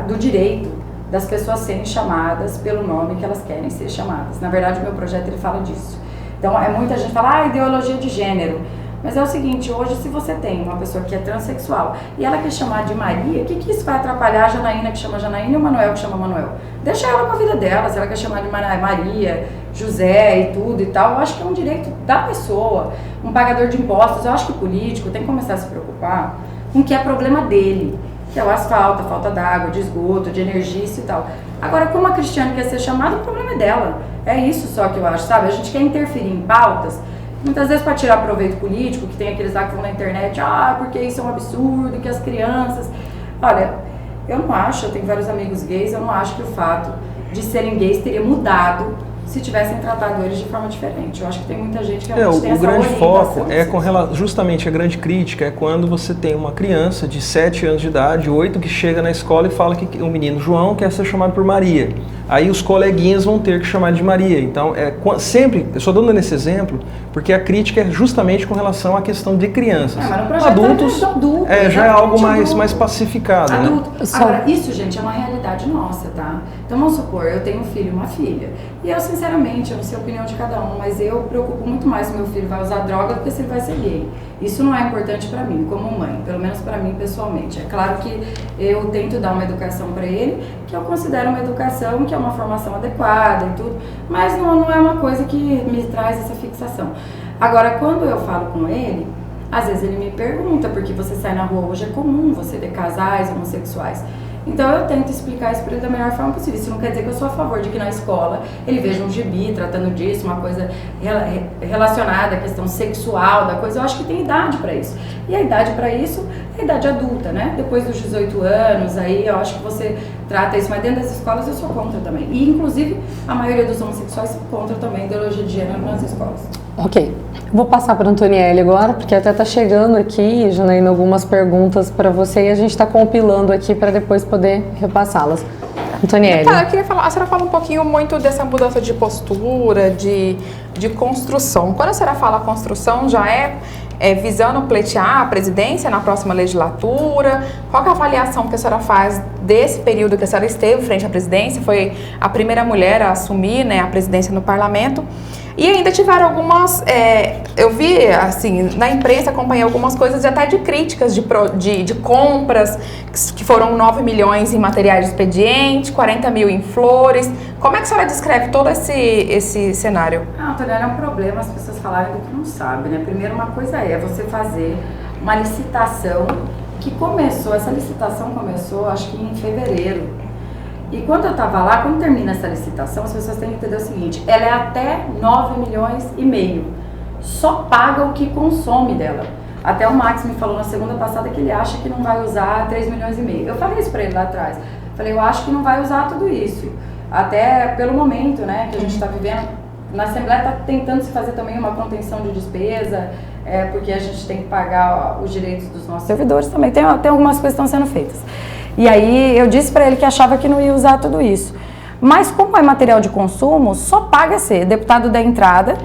do direito das pessoas serem chamadas pelo nome que elas querem ser chamadas. Na verdade, o meu projeto ele fala disso. Então, muita gente fala, ideologia de gênero. Mas é o seguinte, hoje se você tem uma pessoa que é transexual e ela quer chamar de Maria, o que isso vai atrapalhar a Janaína que chama Janaína e o Manuel que chama Manuel? Deixa ela com a vida dela, se ela quer chamar de Maria, José e tudo e tal, eu acho que é um direito da pessoa, um pagador de impostos. Eu acho que o político tem que começar a se preocupar com o que é problema dele, que é o asfalto, a falta d'água, de esgoto, de energia e tal. Agora, como a Cristiane quer ser chamada, o problema é dela. É isso só que eu acho, sabe? A gente quer interferir em pautas, muitas vezes para tirar proveito político, que tem aqueles lá que vão na internet, porque isso é um absurdo, que as crianças... Olha, eu não acho, eu tenho vários amigos gays, eu não acho que o fato de serem gays teria mudado se tivessem tratado eles de forma diferente. Eu acho que tem muita gente que realmente tem essa orientação. O grande foco é com relação, justamente a grande crítica é quando você tem uma criança de 7 anos de idade, 8, que chega na escola e fala que o menino João quer ser chamado por Maria. Aí os coleguinhas vão ter que chamar de Maria. Então, sempre, eu só dando nesse exemplo, porque a crítica é justamente com relação à questão de crianças. Mas adultos já é algo mais pacificado. Adulto. Né? Agora, isso, gente, é uma realidade nossa, tá? Então, vamos supor, eu tenho um filho e uma filha. E eu, sinceramente, eu não sei a opinião de cada um, mas eu preocupo muito mais se meu filho vai usar droga do que se ele vai ser gay. Isso não é importante pra mim, como mãe, pelo menos pra mim pessoalmente. É claro que eu tento dar uma educação pra ele, que eu considero uma educação que é uma formação adequada e tudo, mas não é uma coisa que me traz essa fixação. Agora, quando eu falo com ele, às vezes ele me pergunta, porque você sai na rua hoje, é comum você ver casais homossexuais. Então eu tento explicar isso para ele da melhor forma possível. Isso não quer dizer que eu sou a favor de que na escola ele veja um gibi tratando disso, uma coisa relacionada à questão sexual da coisa. Eu acho que tem idade para isso. E a idade para isso é a idade adulta, né? Depois dos 18 anos, aí eu acho que você trata isso. Mas dentro das escolas eu sou contra também. E inclusive a maioria dos homossexuais são contra também a ideologia de gênero nas escolas. Ok. Vou passar para a Antonielli agora, porque até está chegando aqui, Janaína, algumas perguntas para você e a gente está compilando aqui para depois poder repassá-las. Antonielli. Tá, eu queria falar, a senhora fala um pouquinho muito dessa mudança de postura, de construção. Quando a senhora fala construção, já é visando pleitear a presidência na próxima legislatura? Qual que é a avaliação que a senhora faz desse período que a senhora esteve frente à presidência? Foi a primeira mulher a assumir, né, a presidência no parlamento. E ainda tiveram algumas, eu vi, assim, na imprensa, acompanhei algumas coisas até de críticas de compras, que foram 9 milhões em materiais de expediente, 40 mil em flores. Como é que a senhora descreve todo esse cenário? Antônia, é um problema as pessoas falarem do que não sabem, né? Primeiro, uma coisa é você fazer uma licitação essa licitação começou, acho que em fevereiro. E quando eu estava lá, quando termina essa licitação, as pessoas têm que entender o seguinte, ela é até 9 milhões e meio. Só paga o que consome dela. Até o Max me falou na segunda passada que ele acha que não vai usar 3 milhões e meio. Eu falei isso para ele lá atrás. Falei, eu acho que não vai usar tudo isso. Até pelo momento, né, que a gente está vivendo. Na Assembleia está tentando se fazer também uma contenção de despesa, porque a gente tem que pagar os direitos dos nossos servidores também. Tem algumas coisas que estão sendo feitas. E aí eu disse para ele que achava que não ia usar tudo isso. Mas como é material de consumo, só paga ser deputado da entrada.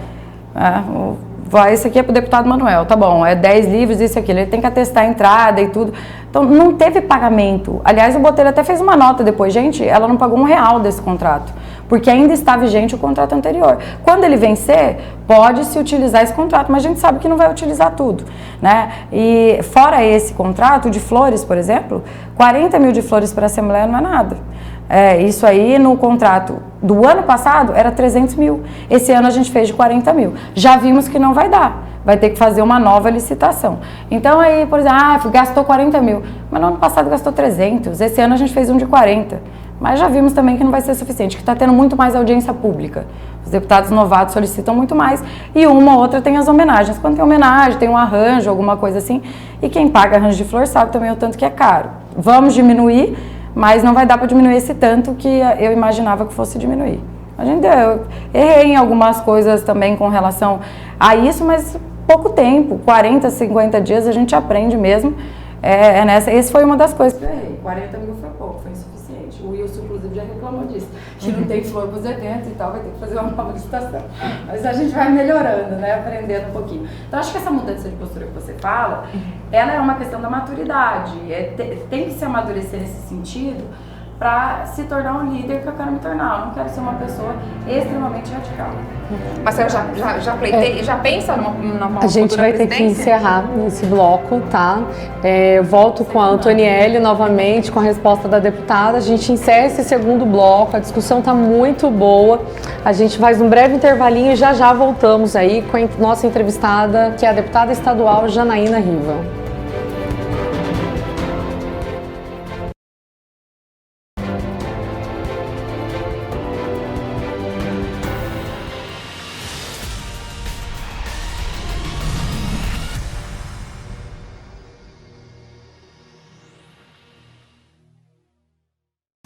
Esse aqui é para o deputado Manuel, tá bom, é 10 livros, isso e aquilo. Ele tem que atestar a entrada e tudo. Então não teve pagamento. Aliás, o Botelho até fez uma nota depois. Gente, ela não pagou R$1 desse contrato, porque ainda está vigente o contrato anterior. Quando ele vencer, pode-se utilizar esse contrato, mas a gente sabe que não vai utilizar tudo, né? E fora esse contrato de flores, por exemplo, 40 mil de flores para a Assembleia não é nada. Isso aí no contrato do ano passado era 300 mil. Esse ano a gente fez de 40 mil. Já vimos que não vai dar. Vai ter que fazer uma nova licitação. Então aí, por exemplo, gastou 40 mil. Mas no ano passado gastou 300. Esse ano a gente fez um de 40. Mas já vimos também que não vai ser suficiente, que está tendo muito mais audiência pública. Os deputados novatos solicitam muito mais e uma ou outra tem as homenagens. Quando tem homenagem, tem um arranjo, alguma coisa assim. E quem paga arranjo de flor sabe também o tanto que é caro. Vamos diminuir, mas não vai dar para diminuir esse tanto que eu imaginava que fosse diminuir. Eu errei em algumas coisas também com relação a isso, mas pouco tempo, 40, 50 dias a gente aprende mesmo. Esse foi uma das coisas que eu errei. 40 mil foi pouco, foi insuficiente. O Wilson, inclusive, já reclamou disso. Que não tem flor para os eventos e tal, vai ter que fazer uma nova licitação. Mas a gente vai melhorando, né? Aprendendo um pouquinho. Então, acho que essa mudança de postura que você fala, ela é uma questão da maturidade. Tem que se amadurecer nesse sentido para se tornar um líder que eu quero me tornar. Eu não quero ser uma pessoa extremamente radical. Mas você já pensa numa A gente vai ter que encerrar esse bloco, tá? Volto com a Antonielli novamente, com a resposta da deputada. A gente encerra esse segundo bloco, a discussão está muito boa. A gente faz um breve intervalinho e já voltamos aí com a nossa entrevistada, que é a deputada estadual Janaína Riva.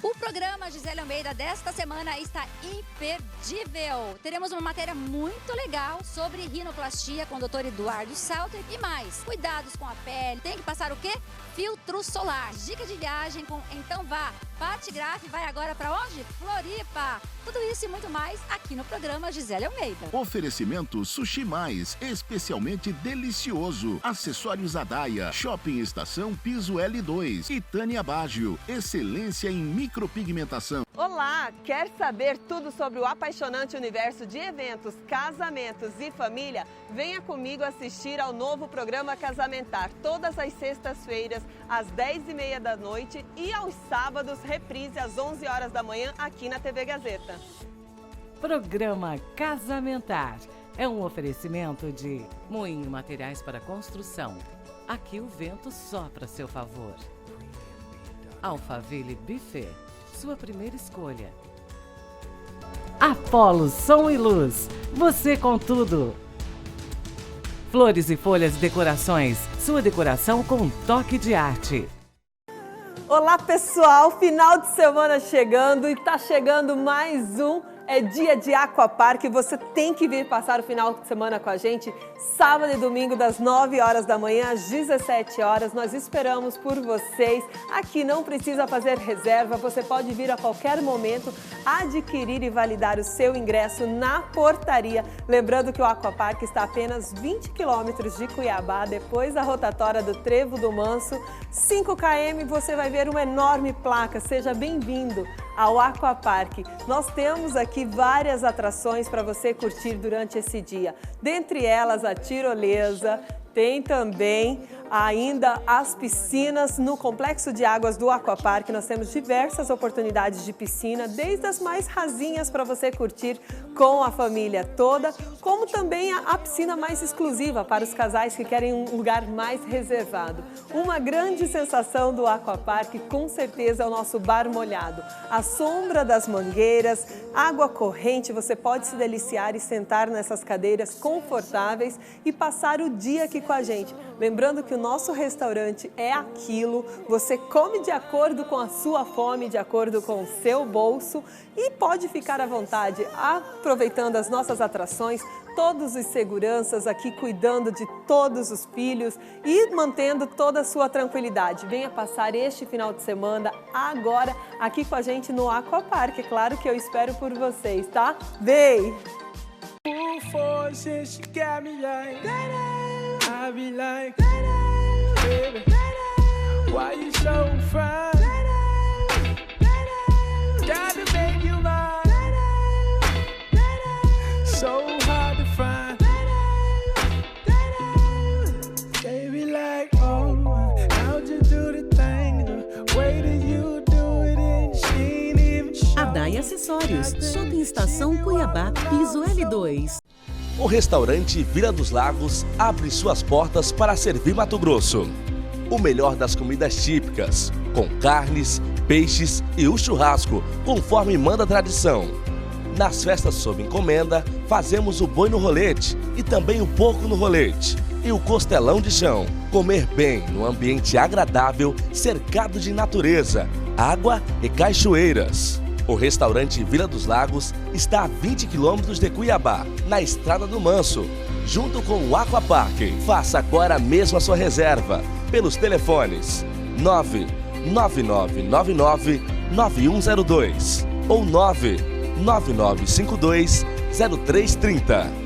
O programa Gisele Almeida desta semana está imperdível. Teremos uma matéria muito legal sobre rinoplastia com o Dr. Eduardo Salter e mais. Cuidados com a pele. Tem que passar o quê? Filtro solar. Dica de viagem com Então Vá. Pati Graf vai agora para onde? Floripa. Tudo isso e muito mais aqui no programa Gisele Almeida. Oferecimento Sushi Mais, especialmente delicioso. Acessórios Adaia, Shopping Estação Piso L2 e Tânia Baggio, excelência em micropigmentação. Olá, quer saber tudo sobre o apaixonante universo de eventos, casamentos e família? Venha comigo assistir ao novo programa Casamentar, todas as sextas-feiras, às 10h30 da noite e aos sábados, reprise às 11 horas da manhã aqui na TV Gazeta. Programa Casamentar é um oferecimento de Moinho Materiais para Construção. Aqui o vento sopra a seu favor. Alphaville Buffet, sua primeira escolha. Apolo Som e Luz, você com tudo. Flores e Folhas Decorações, sua decoração com um toque de arte. Olá pessoal, final de semana chegando e tá chegando mais um dia de Aquapark. Você tem que vir passar o final de semana com a gente, sábado e domingo das 9 horas da manhã às 17 horas. Nós esperamos por vocês. Aqui não precisa fazer reserva, você pode vir a qualquer momento adquirir e validar o seu ingresso na portaria. Lembrando que o Aquapark está a apenas 20 quilômetros de Cuiabá, depois da rotatória do Trevo do Manso. 5 km, você vai ver uma enorme placa. Seja bem-vindo ao Aquapark. Nós temos aqui várias atrações para você curtir durante esse dia. Dentre elas, a tirolesa, tem também ainda as piscinas no Complexo de Águas do Aquapark. Nós temos diversas oportunidades de piscina, desde as mais rasinhas para você curtir com a família toda, como também a piscina mais exclusiva para os casais que querem um lugar mais reservado. Uma grande sensação do Aquapark, com certeza, é o nosso bar molhado. A sombra das mangueiras, água corrente, você pode se deliciar e sentar nessas cadeiras confortáveis e passar o dia aqui com a gente. Lembrando que o nosso restaurante é aquilo, você come de acordo com a sua fome, de acordo com o seu bolso e pode ficar à vontade aproveitando as nossas atrações, todos os seguranças aqui cuidando de todos os filhos e mantendo toda a sua tranquilidade. Venha passar este final de semana agora aqui com a gente no Aquapark. É claro que eu espero por vocês, tá? Vem! I be like, baby, why you so fine? Gotta make you mine. So hard to find. Baby, like, oh, how'd you do the thing? The way that you do it and she ain't even show. Adaia Acessórios, Shopping Estação Cuiabá, piso L2. O restaurante Vila dos Lagos abre suas portas para servir Mato Grosso. O melhor das comidas típicas, com carnes, peixes e o churrasco, conforme manda a tradição. Nas festas sob encomenda, fazemos o boi no rolete e também o porco no rolete. E o costelão de chão. Comer bem num ambiente agradável, cercado de natureza, água e cachoeiras. O restaurante Vila dos Lagos está a 20 quilômetros de Cuiabá, na Estrada do Manso, junto com o Aquapark. Faça agora mesmo a sua reserva pelos telefones 99999-9102 ou 99952-0330.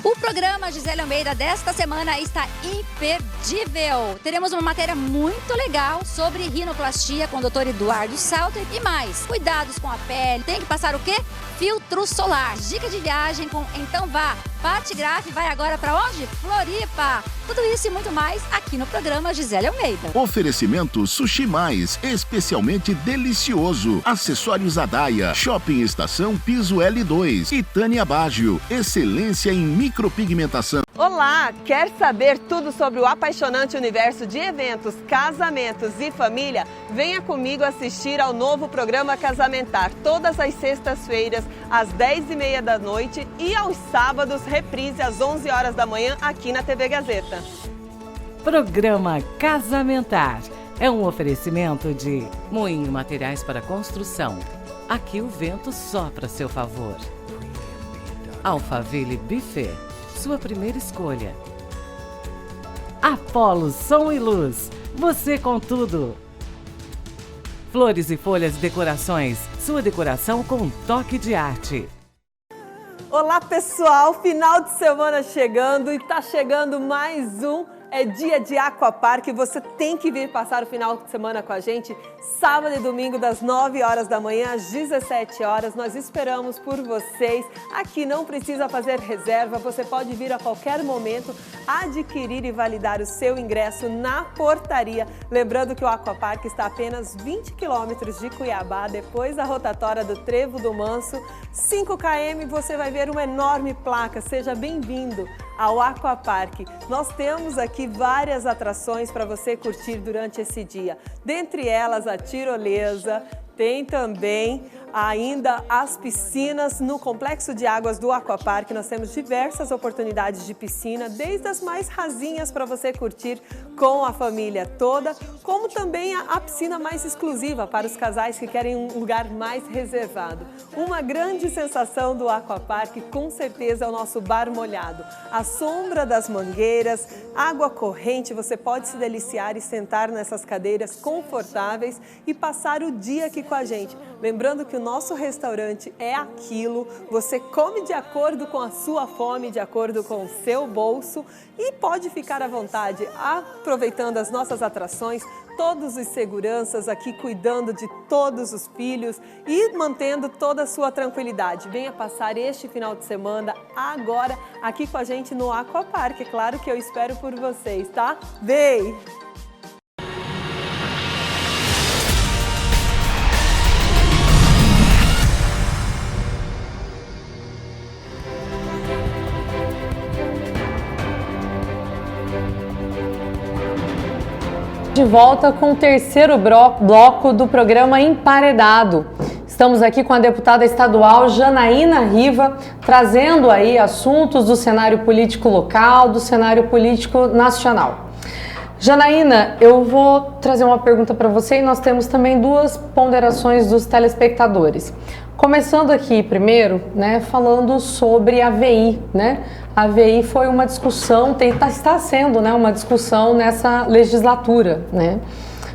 O programa Gisele Almeida desta semana está imperdível. Teremos uma matéria muito legal sobre rinoplastia com o Dr. Eduardo Salter e mais. Cuidados com a pele. Tem que passar o quê? Filtro solar. Dica de viagem com Então Vá. Pati Graf vai agora para onde? Floripa. Tudo isso e muito mais aqui no programa Gisele Almeida. Oferecimento Sushi Mais, especialmente delicioso. Acessórios Adaia, Shopping Estação Piso L2 e Tânia Baggio, excelência em micropigmentação. Olá, quer saber tudo sobre o apaixonante universo de eventos, casamentos e família? Venha comigo assistir ao novo programa Casamentar, todas as sextas-feiras, às 10h30 da noite e aos sábados, reprise às 11 horas da manhã aqui na TV Gazeta. Programa Casamentar é um oferecimento de Moinho Materiais para Construção. Aqui o vento sopra a seu favor. Alphaville Buffet, sua primeira escolha. Apolo Som e Luz, você com tudo. Flores e Folhas Decorações, sua decoração com um toque de arte. Olá pessoal, final de semana chegando e tá chegando mais um dia de Aquapark. Você tem que vir passar o final de semana com a gente, sábado e domingo das 9 horas da manhã às 17 horas. Nós esperamos por vocês. Aqui não precisa fazer reserva, você pode vir a qualquer momento adquirir e validar o seu ingresso na portaria. Lembrando que o Aquapark está a apenas 20 quilômetros de Cuiabá, depois da rotatória do Trevo do Manso. 5 km, você vai ver uma enorme placa. Seja bem-vindo ao Aquapark. Nós temos aqui várias atrações para você curtir durante esse dia. Dentre elas, a tirolesa, tem também ainda as piscinas no Complexo de Águas do Aquapark. Nós temos diversas oportunidades de piscina, desde as mais rasinhas para você curtir com a família toda, como também a piscina mais exclusiva para os casais que querem um lugar mais reservado. Uma grande sensação do Aquapark, com certeza, é o nosso bar molhado. A sombra das mangueiras, água corrente, você pode se deliciar e sentar nessas cadeiras confortáveis e passar o dia aqui com a gente. Lembrando que o nosso restaurante é aquilo, você come de acordo com a sua fome, de acordo com o seu bolso e pode ficar à vontade aproveitando as nossas atrações, todos os seguranças aqui cuidando de todos os filhos e mantendo toda a sua tranquilidade. Venha passar este final de semana agora aqui com a gente no Aquapark. É claro que eu espero por vocês, tá? Vem! De volta com o terceiro bloco do programa Emparedado. Estamos aqui com a deputada estadual Janaína Riva, trazendo aí assuntos do cenário político local, do cenário político nacional. Janaína, eu vou trazer uma pergunta para você e nós temos também duas ponderações dos telespectadores. Começando aqui primeiro, né, falando sobre a AVI, né? A AVI foi uma discussão, está sendo, né, uma discussão nessa legislatura, né?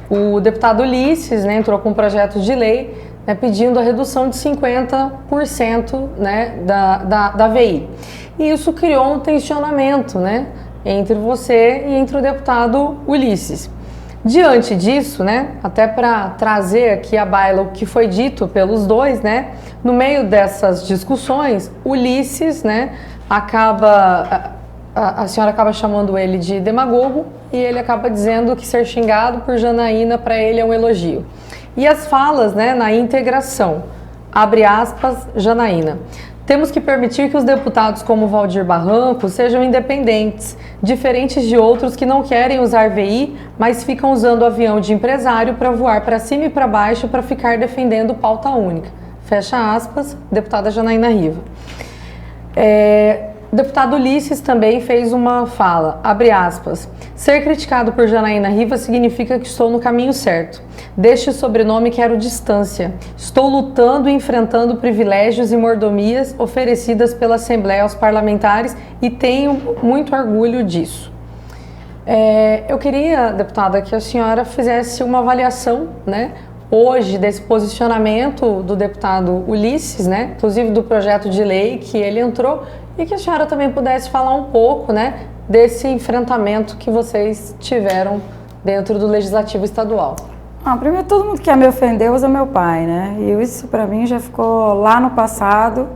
O deputado Ulisses, né, entrou com um projeto de lei, né, pedindo a redução de 50%, né, da AVI. E isso criou um tensionamento, né, entre você e entre o deputado Ulisses. Diante disso, né, até para trazer aqui à baila o que foi dito pelos dois, né, no meio dessas discussões, Ulisses, né, a senhora acaba chamando ele de demagogo e ele acaba dizendo que ser xingado por Janaína para ele é um elogio. E as falas, né, na integração, abre aspas, Janaína. Temos que permitir que os deputados como Valdir Barranco sejam independentes, diferentes de outros que não querem usar VI, mas ficam usando o avião de empresário para voar para cima e para baixo para ficar defendendo pauta única. Fecha aspas, deputada Janaína Riva. Deputado Ulisses também fez uma fala, abre aspas, ser criticado por Janaína Riva significa que estou no caminho certo. Deste sobrenome quero distância. Estou lutando e enfrentando privilégios e mordomias oferecidas pela Assembleia aos parlamentares e tenho muito orgulho disso. Eu queria, deputada, que a senhora fizesse uma avaliação, né, hoje desse posicionamento do deputado Ulisses, né, inclusive do projeto de lei que ele entrou, e que a senhora também pudesse falar um pouco, né, desse enfrentamento que vocês tiveram dentro do Legislativo Estadual. Primeiro, todo mundo que quer me ofender usa meu pai, né? E isso para mim já ficou lá no passado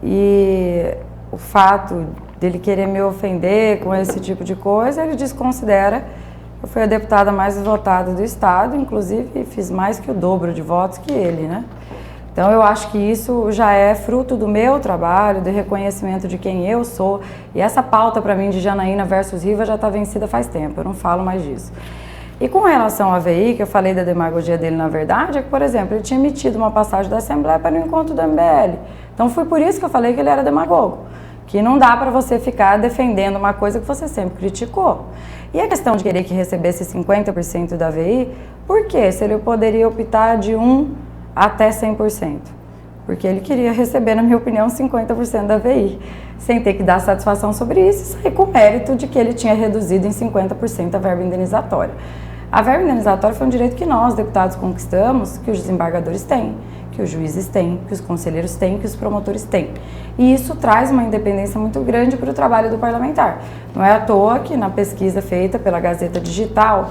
e o fato dele querer me ofender com esse tipo de coisa, ele desconsidera. Eu fui a deputada mais votada do estado, inclusive fiz mais que o dobro de votos que ele, né? Então eu acho que isso já é fruto do meu trabalho, do reconhecimento de quem eu sou. E essa pauta para mim de Janaína versus Riva já está vencida faz tempo, eu não falo mais disso. E com relação à AVI, que eu falei da demagogia dele na verdade, é que, por exemplo, ele tinha emitido uma passagem da Assembleia para o encontro do MBL. Então foi por isso que eu falei que ele era demagogo. Que não dá para você ficar defendendo uma coisa que você sempre criticou. E a questão de querer que recebesse 50% da AVI, por quê? Se ele poderia optar de 1% até 100%. Porque ele queria receber, na minha opinião, 50% da AVI, sem ter que dar satisfação sobre isso e sair com o mérito de que ele tinha reduzido em 50% a verba indenizatória. A verba indenizatória foi um direito que nós, deputados, conquistamos, que os desembargadores têm, que os juízes têm, que os conselheiros têm, que os promotores têm. E isso traz uma independência muito grande para o trabalho do parlamentar. Não é à toa que na pesquisa feita pela Gazeta Digital,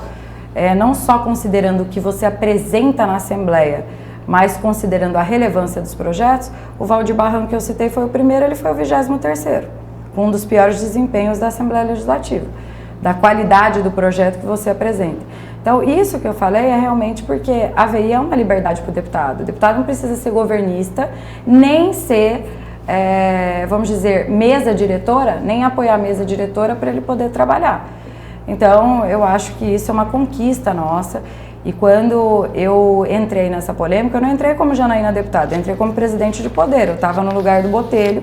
não só considerando o que você apresenta na Assembleia, mas considerando a relevância dos projetos, o Valdir Barranco que eu citei foi o primeiro, ele foi o 23º, com um dos piores desempenhos da Assembleia Legislativa, da qualidade do projeto que você apresenta. Então, isso que eu falei é realmente porque a AVI é uma liberdade para o deputado. O deputado não precisa ser governista, nem ser vamos dizer, mesa diretora, nem apoiar a mesa diretora para ele poder trabalhar. Então, eu acho que isso é uma conquista nossa. E quando eu entrei nessa polêmica, eu não entrei como Janaína deputada, eu entrei como presidente de poder. Eu estava no lugar do Botelho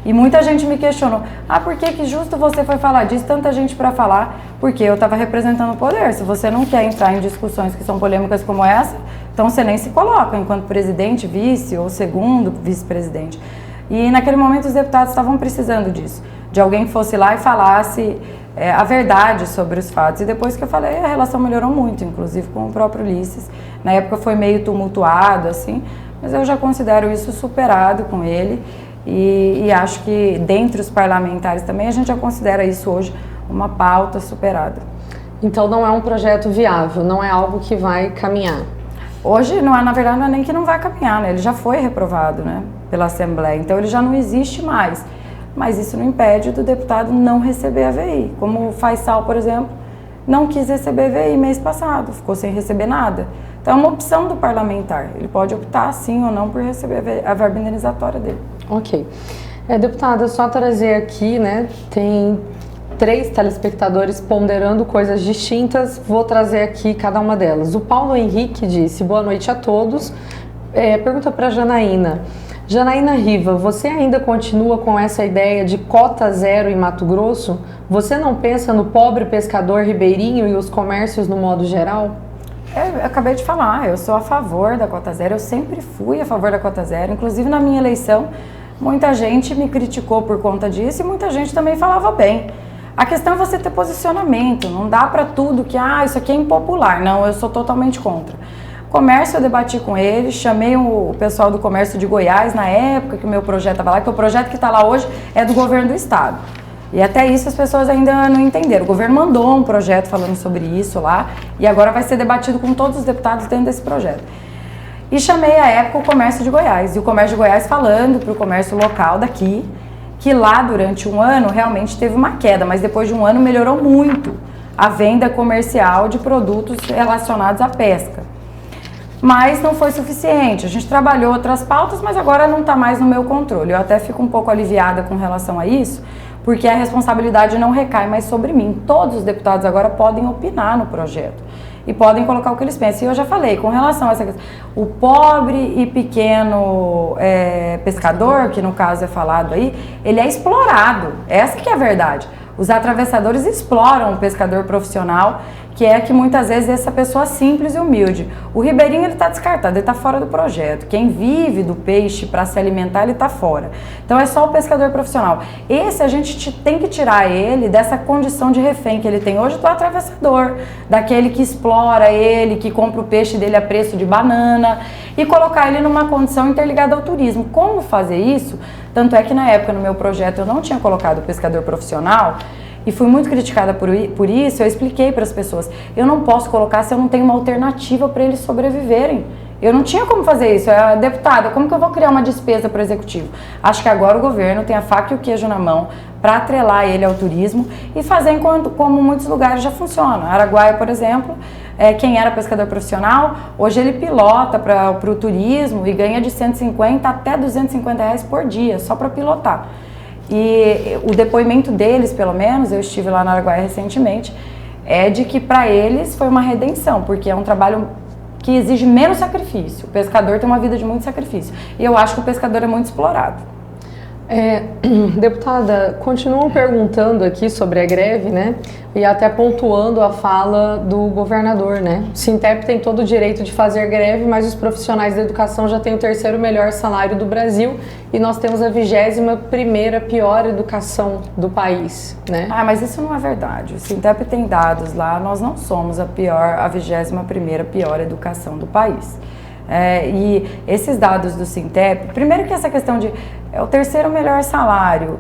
e muita gente me questionou: por que justo você foi falar disso? Tanta gente para falar, porque eu estava representando o poder. Se você não quer entrar em discussões que são polêmicas como essa, então você nem se coloca enquanto presidente, vice ou segundo vice-presidente. E naquele momento os deputados estavam precisando disso, de alguém que fosse lá e falasse a verdade sobre os fatos. E depois que eu falei, a relação melhorou muito, inclusive com o próprio Ulisses. Na época foi meio tumultuado, assim, mas eu já considero isso superado com ele. E acho que dentre os parlamentares também a gente já considera isso hoje uma pauta superada. Então não é um projeto viável, não é algo que vai caminhar? Hoje, na verdade, não é nem que não vai caminhar, né? Ele já foi reprovado, né, pela Assembleia, então ele já não existe mais. Mas isso não impede do deputado não receber a VI. Como o Faisal, por exemplo, não quis receber VI mês passado, ficou sem receber nada. Então é uma opção do parlamentar, ele pode optar sim ou não por receber a verba indenizatória dele. Ok. Deputada, só trazer aqui, né, tem 3 telespectadores ponderando coisas distintas, vou trazer aqui cada uma delas. O Paulo Henrique disse: boa noite a todos. Pergunta para Janaína. Janaína Riva, você ainda continua com essa ideia de cota zero em Mato Grosso? Você não pensa no pobre pescador ribeirinho e os comércios no modo geral? Eu acabei de falar, eu sou a favor da cota zero, eu sempre fui a favor da cota zero, inclusive na minha eleição muita gente me criticou por conta disso e muita gente também falava bem. A questão é você ter posicionamento, não dá para tudo que, isso aqui é impopular, não, eu sou totalmente contra. Comércio, eu debati com eles, chamei o pessoal do comércio de Goiás na época que o meu projeto estava lá, que o projeto que está lá hoje é do governo do estado. E até isso as pessoas ainda não entenderam. O governo mandou um projeto falando sobre isso lá e agora vai ser debatido com todos os deputados dentro desse projeto. E chamei à época o comércio de Goiás, e o comércio de Goiás falando para o comércio local daqui, que lá durante um ano realmente teve uma queda, mas depois de um ano melhorou muito a venda comercial de produtos relacionados à pesca. Mas não foi suficiente, a gente trabalhou outras pautas, mas agora não está mais no meu controle. Eu até fico um pouco aliviada com relação a isso, porque a responsabilidade não recai mais sobre mim. Todos os deputados agora podem opinar no projeto e podem colocar o que eles pensam. E eu já falei, com relação a essa questão, o pobre e pequeno pescador, que no caso é falado aí, ele é explorado, essa que é a verdade. Os atravessadores exploram o pescador profissional, que é que muitas vezes essa pessoa simples e humilde. O ribeirinho, ele está descartado, ele está fora do projeto. Quem vive do peixe para se alimentar, ele está fora. Então é só o pescador profissional. Esse a gente tem que tirar ele dessa condição de refém que ele tem hoje do atravessador, daquele que explora ele, que compra o peixe dele a preço de banana, e colocar ele numa condição interligada ao turismo. Como fazer isso? Tanto é que na época no meu projeto eu não tinha colocado o pescador profissional, e fui muito criticada por isso. Eu expliquei para as pessoas, eu não posso colocar se eu não tenho uma alternativa para eles sobreviverem. Eu não tinha como fazer isso. Deputada, como que eu vou criar uma despesa para o executivo? Acho que agora o governo tem a faca e o queijo na mão para atrelar ele ao turismo e fazer como muitos lugares já funciona. Araguaia, por exemplo, quem era pescador profissional, hoje ele pilota para o turismo e ganha de 150 até 250 reais por dia, só para pilotar. E o depoimento deles, pelo menos, eu estive lá na Araguaia recentemente, é de que para eles foi uma redenção, porque é um trabalho que exige menos sacrifício. O pescador tem uma vida de muito sacrifício. E eu acho que o pescador é muito explorado. Deputada, continuam perguntando aqui sobre a greve, né? E até pontuando a fala do governador, né? O Sintep tem todo o direito de fazer greve, mas os profissionais da educação já têm o 3º melhor salário do Brasil e nós temos a 21ª pior educação do país, né? Mas isso não é verdade. O Sintep tem dados lá, nós não somos a 21ª pior educação do país. E esses dados do Sintep, primeiro que essa questão de é o 3º melhor salário,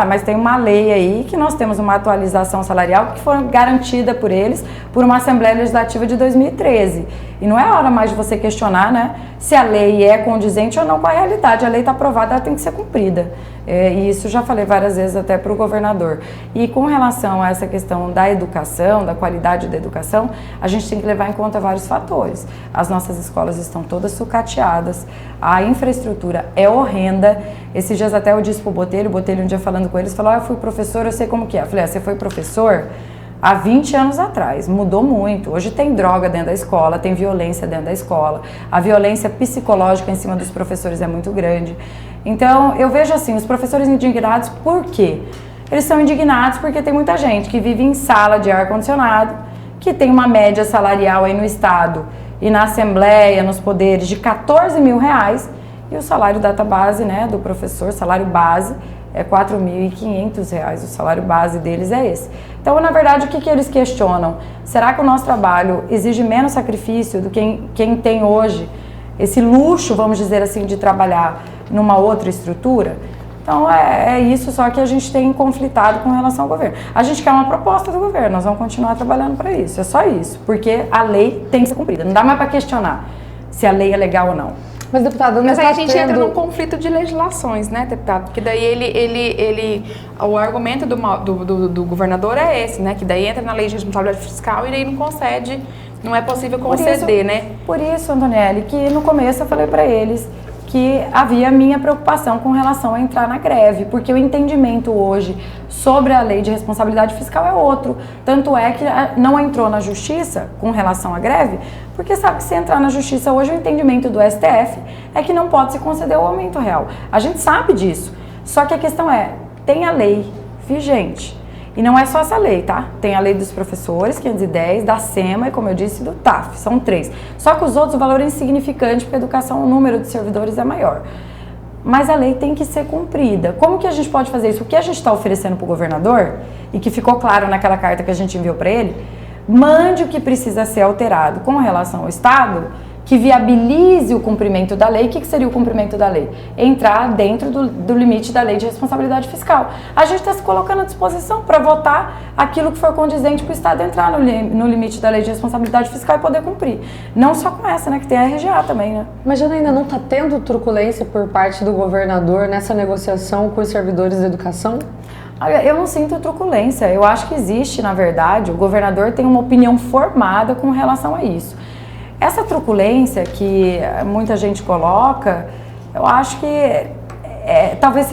mas tem uma lei aí que nós temos uma atualização salarial que foi garantida por eles por uma Assembleia Legislativa de 2013. E não é hora mais de você questionar, né, se a lei é condizente ou não com a realidade. A lei está aprovada, ela tem que ser cumprida. E isso já falei várias vezes até para o governador. E com relação a essa questão da educação, da qualidade da educação, a gente tem que levar em conta vários fatores. As nossas escolas estão todas sucateadas, a infraestrutura é horrenda. Esses dias até eu disse para o Botelho um dia falando com eles, falou, eu fui professor, eu sei como que é. Eu falei, você foi professor há 20 anos atrás, mudou muito. Hoje tem droga dentro da escola, tem violência dentro da escola, a violência psicológica em cima dos professores é muito grande. Então, eu vejo assim, os professores indignados, por quê? Eles são indignados porque tem muita gente que vive em sala de ar-condicionado, que tem uma média salarial aí no Estado e na Assembleia, nos poderes, de R$14 mil, e o salário data base, né, do professor, salário base, é R$4.500, o salário base deles é esse. Então, na verdade, o que eles questionam? Será que o nosso trabalho exige menos sacrifício do que quem tem hoje esse luxo, vamos dizer assim, de trabalhar numa outra estrutura? Então, é isso só que a gente tem conflitado com relação ao governo. A gente quer uma proposta do governo, nós vamos continuar trabalhando para isso, é só isso, porque a lei tem que ser cumprida, não dá mais para questionar se a lei é legal ou não. Mas, deputado, mas aí a gente entra num conflito de legislações, né, deputado? Porque daí o argumento do governador é esse, né? Que daí entra na lei de responsabilidade fiscal e daí não concede, não é possível conceder, né? Por isso, Antonielli, que no começo eu falei para eles que havia minha preocupação com relação a entrar na greve, porque o entendimento hoje sobre a lei de responsabilidade fiscal é outro. Tanto é que não entrou na justiça com relação à greve, porque sabe que se entrar na justiça hoje o entendimento do STF é que não pode se conceder o aumento real. A gente sabe disso, só que a questão é, tem a lei vigente. E não é só essa lei, tá? Tem a lei dos professores, 510, da SEMA e, como eu disse, do TAF, são 3. Só que os outros, o valor é insignificante, porque a educação, o número de servidores é maior. Mas a lei tem que ser cumprida. Como que a gente pode fazer isso? O que a gente está oferecendo para o governador, e que ficou claro naquela carta que a gente enviou para ele, mande o que precisa ser alterado com relação ao Estado, que viabilize o cumprimento da lei. O que seria o cumprimento da lei? Entrar dentro do limite da lei de responsabilidade fiscal. A gente está se colocando à disposição para votar aquilo que for condizente para o Estado entrar no limite da lei de responsabilidade fiscal e poder cumprir. Não só com essa, né, que tem a RGA também, né? Mas ainda não está tendo truculência por parte do governador nessa negociação com os servidores da educação? Eu não sinto truculência. Eu acho que existe, na verdade, o governador tem uma opinião formada com relação a isso. Essa truculência que muita gente coloca, eu acho que talvez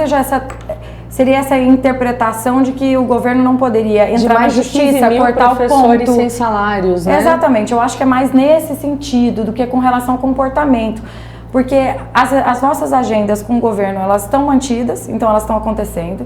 seria essa interpretação de que o governo não poderia entrar na justiça, cortar o ponto. Sem salários, né? Exatamente, eu acho que é mais nesse sentido do que com relação ao comportamento. Porque as nossas agendas com o governo, elas estão mantidas, então elas estão acontecendo.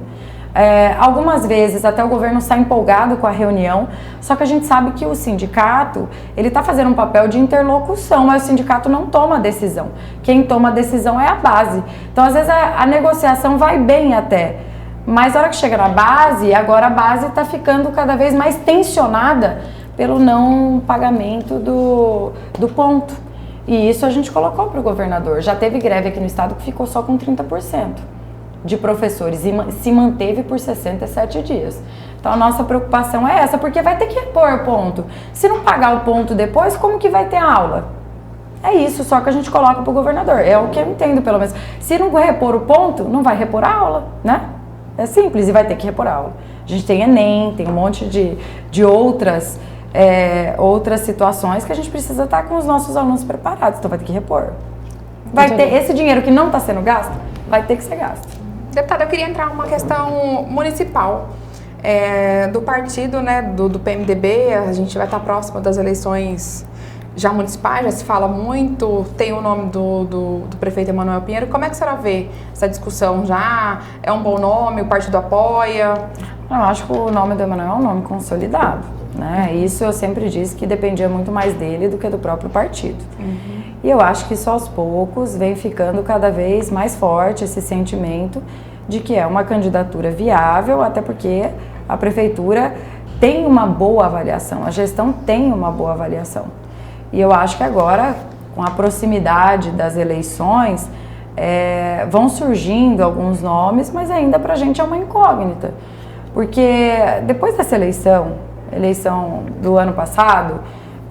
Algumas vezes até o governo sai empolgado com a reunião, só que a gente sabe que o sindicato, ele está fazendo um papel de interlocução, mas o sindicato não toma a decisão. Quem toma a decisão é a base. Então, às vezes, a negociação vai bem até, mas na hora que chega na base, agora a base está ficando cada vez mais tensionada pelo não pagamento do ponto. E isso a gente colocou para o governador. Já teve greve aqui no estado que ficou só com 30%. De professores e se manteve por 67 dias. Então a nossa preocupação é essa, porque vai ter que repor ponto. Se não pagar o ponto depois, como que vai ter aula? É isso só que a gente coloca para o governador, é o que eu entendo pelo menos. Se não repor o ponto, não vai repor a aula, né? É simples, e vai ter que repor a aula. A gente tem Enem, tem um monte de outras situações que a gente precisa estar com os nossos alunos preparados, então vai ter que repor. Vai ter esse dinheiro que não está sendo gasto, vai ter que ser gasto. Deputada, eu queria entrar numa questão municipal do partido, né, do PMDB. A gente vai estar próximo das eleições já municipais, já se fala muito, tem o nome do prefeito Emanuel Pinheiro. Como é que a senhora vê essa discussão? Já é um bom nome, o partido apoia? Eu acho que o nome do Emanuel é um nome consolidado, né? Isso eu sempre disse que dependia muito mais dele do que do próprio partido. E eu acho que isso aos poucos vem ficando cada vez mais forte esse sentimento de que é uma candidatura viável, até porque a prefeitura tem uma boa avaliação, a gestão tem uma boa avaliação. E eu acho que agora, com a proximidade das eleições, vão surgindo alguns nomes, mas ainda pra gente é uma incógnita. Porque depois dessa eleição do ano passado,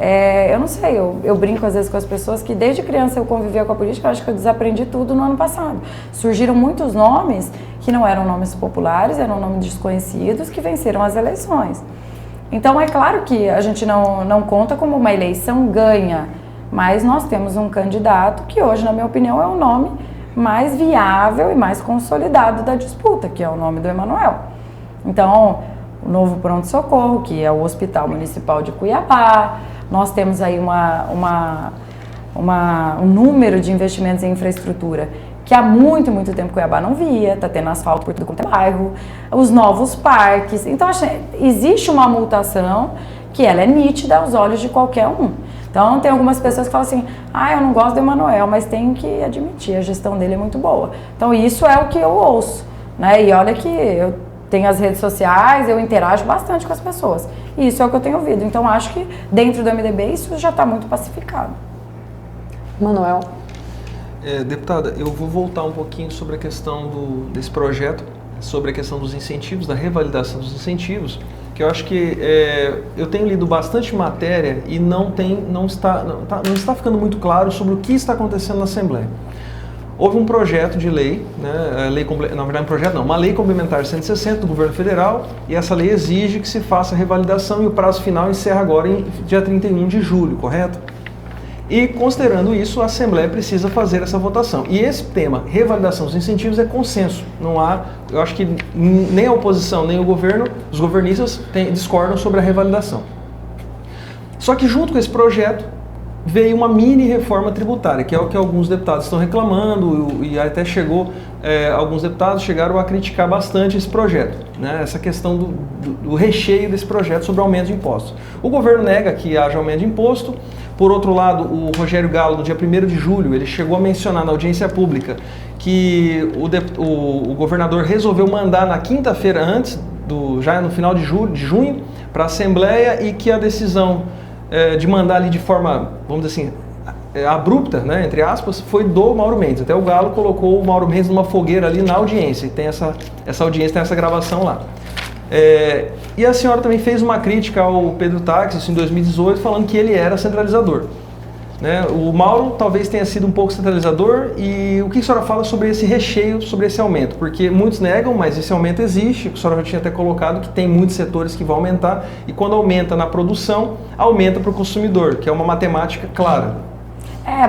eu não sei, eu brinco às vezes com as pessoas que desde criança eu convivia com a política, eu acho que eu desaprendi tudo no ano passado. Surgiram muitos nomes que não eram nomes populares, eram nomes desconhecidos que venceram as eleições. Então é claro que a gente não conta como uma eleição ganha, mas nós temos um candidato que hoje, na minha opinião, é o nome mais viável e mais consolidado da disputa, que é o nome do Emanuel. Então, o novo pronto-socorro, que é o Hospital Municipal de Cuiabá, nós temos aí um número de investimentos em infraestrutura que há muito, muito tempo Cuiabá não via, está tendo asfalto por tudo quanto é bairro, os novos parques. Então, existe uma mutação que ela é nítida aos olhos de qualquer um. Então, tem algumas pessoas que falam assim, eu não gosto do Emanuel, mas tenho que admitir, a gestão dele é muito boa. Então, isso é o que eu ouço, né? E olha que eu tenho as redes sociais, eu interajo bastante com as pessoas. E isso é o que eu tenho ouvido. Então, acho que dentro do MDB isso já está muito pacificado. Manuel. Deputada, eu vou voltar um pouquinho sobre a questão desse projeto, sobre a questão dos incentivos, da revalidação dos incentivos, que eu acho que eu tenho lido bastante matéria e não está ficando muito claro sobre o que está acontecendo na Assembleia. Houve um projeto de lei, né, na verdade um projeto não, uma lei complementar 160 do governo federal, e essa lei exige que se faça a revalidação e o prazo final encerra agora em dia 31 de julho, correto? E considerando isso, a Assembleia precisa fazer essa votação. E esse tema, revalidação dos incentivos, é consenso. Não há, eu acho que nem a oposição, nem o governo, os governistas discordam sobre a revalidação. Só que junto com esse projeto, veio uma mini reforma tributária, que é o que alguns deputados estão reclamando, e até alguns deputados chegaram a criticar bastante esse projeto, né? Essa questão do recheio desse projeto sobre aumento de impostos. O governo nega que haja aumento de imposto. Por outro lado, o Rogério Gallo, no dia 1º de julho, ele chegou a mencionar na audiência pública que o governador resolveu mandar na quinta-feira antes, já no final de junho, para a Assembleia, e que a decisão de mandar ali de forma, vamos dizer assim, abrupta, né, entre aspas, foi do Mauro Mendes. Até o Galo colocou o Mauro Mendes numa fogueira ali na audiência, e tem essa audiência, tem essa gravação lá. E a senhora também fez uma crítica ao Pedro Táxi em 2018, falando que ele era centralizador, né? O Mauro talvez tenha sido um pouco centralizador. E o que a senhora fala sobre esse recheio, sobre esse aumento? Porque muitos negam, mas esse aumento existe. A senhora já tinha até colocado que tem muitos setores que vão aumentar, e quando aumenta na produção, aumenta para o consumidor, que é uma matemática clara.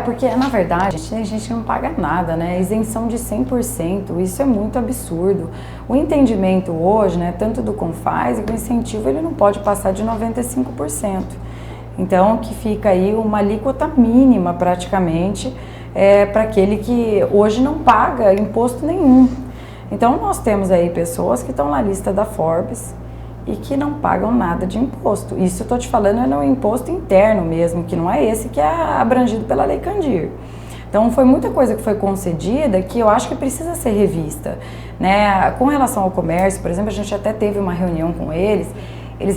Porque na verdade a gente não paga nada, né? Isenção de 100%, isso é muito absurdo. O entendimento hoje, né, tanto do Confaz e do incentivo, ele não pode passar de 95%. Então, que fica aí uma alíquota mínima praticamente para aquele que hoje não paga imposto nenhum. Então, nós temos aí pessoas que estão na lista da Forbes e que não pagam nada de imposto. Isso eu estou te falando é no imposto interno mesmo, que não é esse que é abrangido pela Lei Candir. Então, foi muita coisa que foi concedida que eu acho que precisa ser revista, né? Com relação ao comércio, por exemplo, a gente até teve uma reunião com eles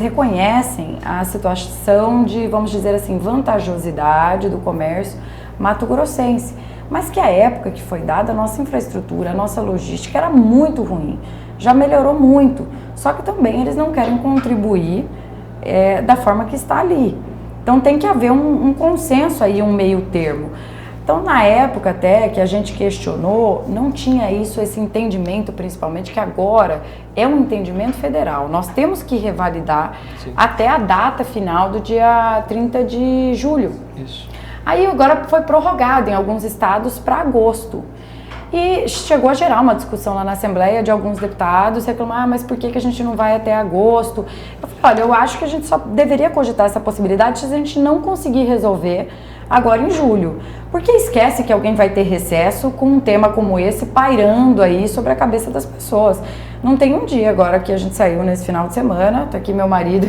reconhecem a situação de, vamos dizer assim, vantajosidade do comércio mato-grossense, mas que a época que foi dada, a nossa infraestrutura, a nossa logística era muito ruim, já melhorou muito, só que também eles não querem contribuir da forma que está ali. Então tem que haver um consenso aí, um meio termo. Então, na época até que a gente questionou, não tinha esse entendimento, principalmente, que agora é um entendimento federal. Nós temos que revalidar até a data final do dia 30 de julho. Isso. Aí agora foi prorrogado em alguns estados para agosto. E chegou a gerar uma discussão lá na Assembleia de alguns deputados, reclamar, mas por que a gente não vai até agosto? Eu falei, olha, eu acho que a gente só deveria cogitar essa possibilidade se a gente não conseguir resolver agora em julho. Porque esquece que alguém vai ter recesso com um tema como esse pairando aí sobre a cabeça das pessoas. Não tem um dia agora que a gente saiu nesse final de semana, tá aqui meu marido,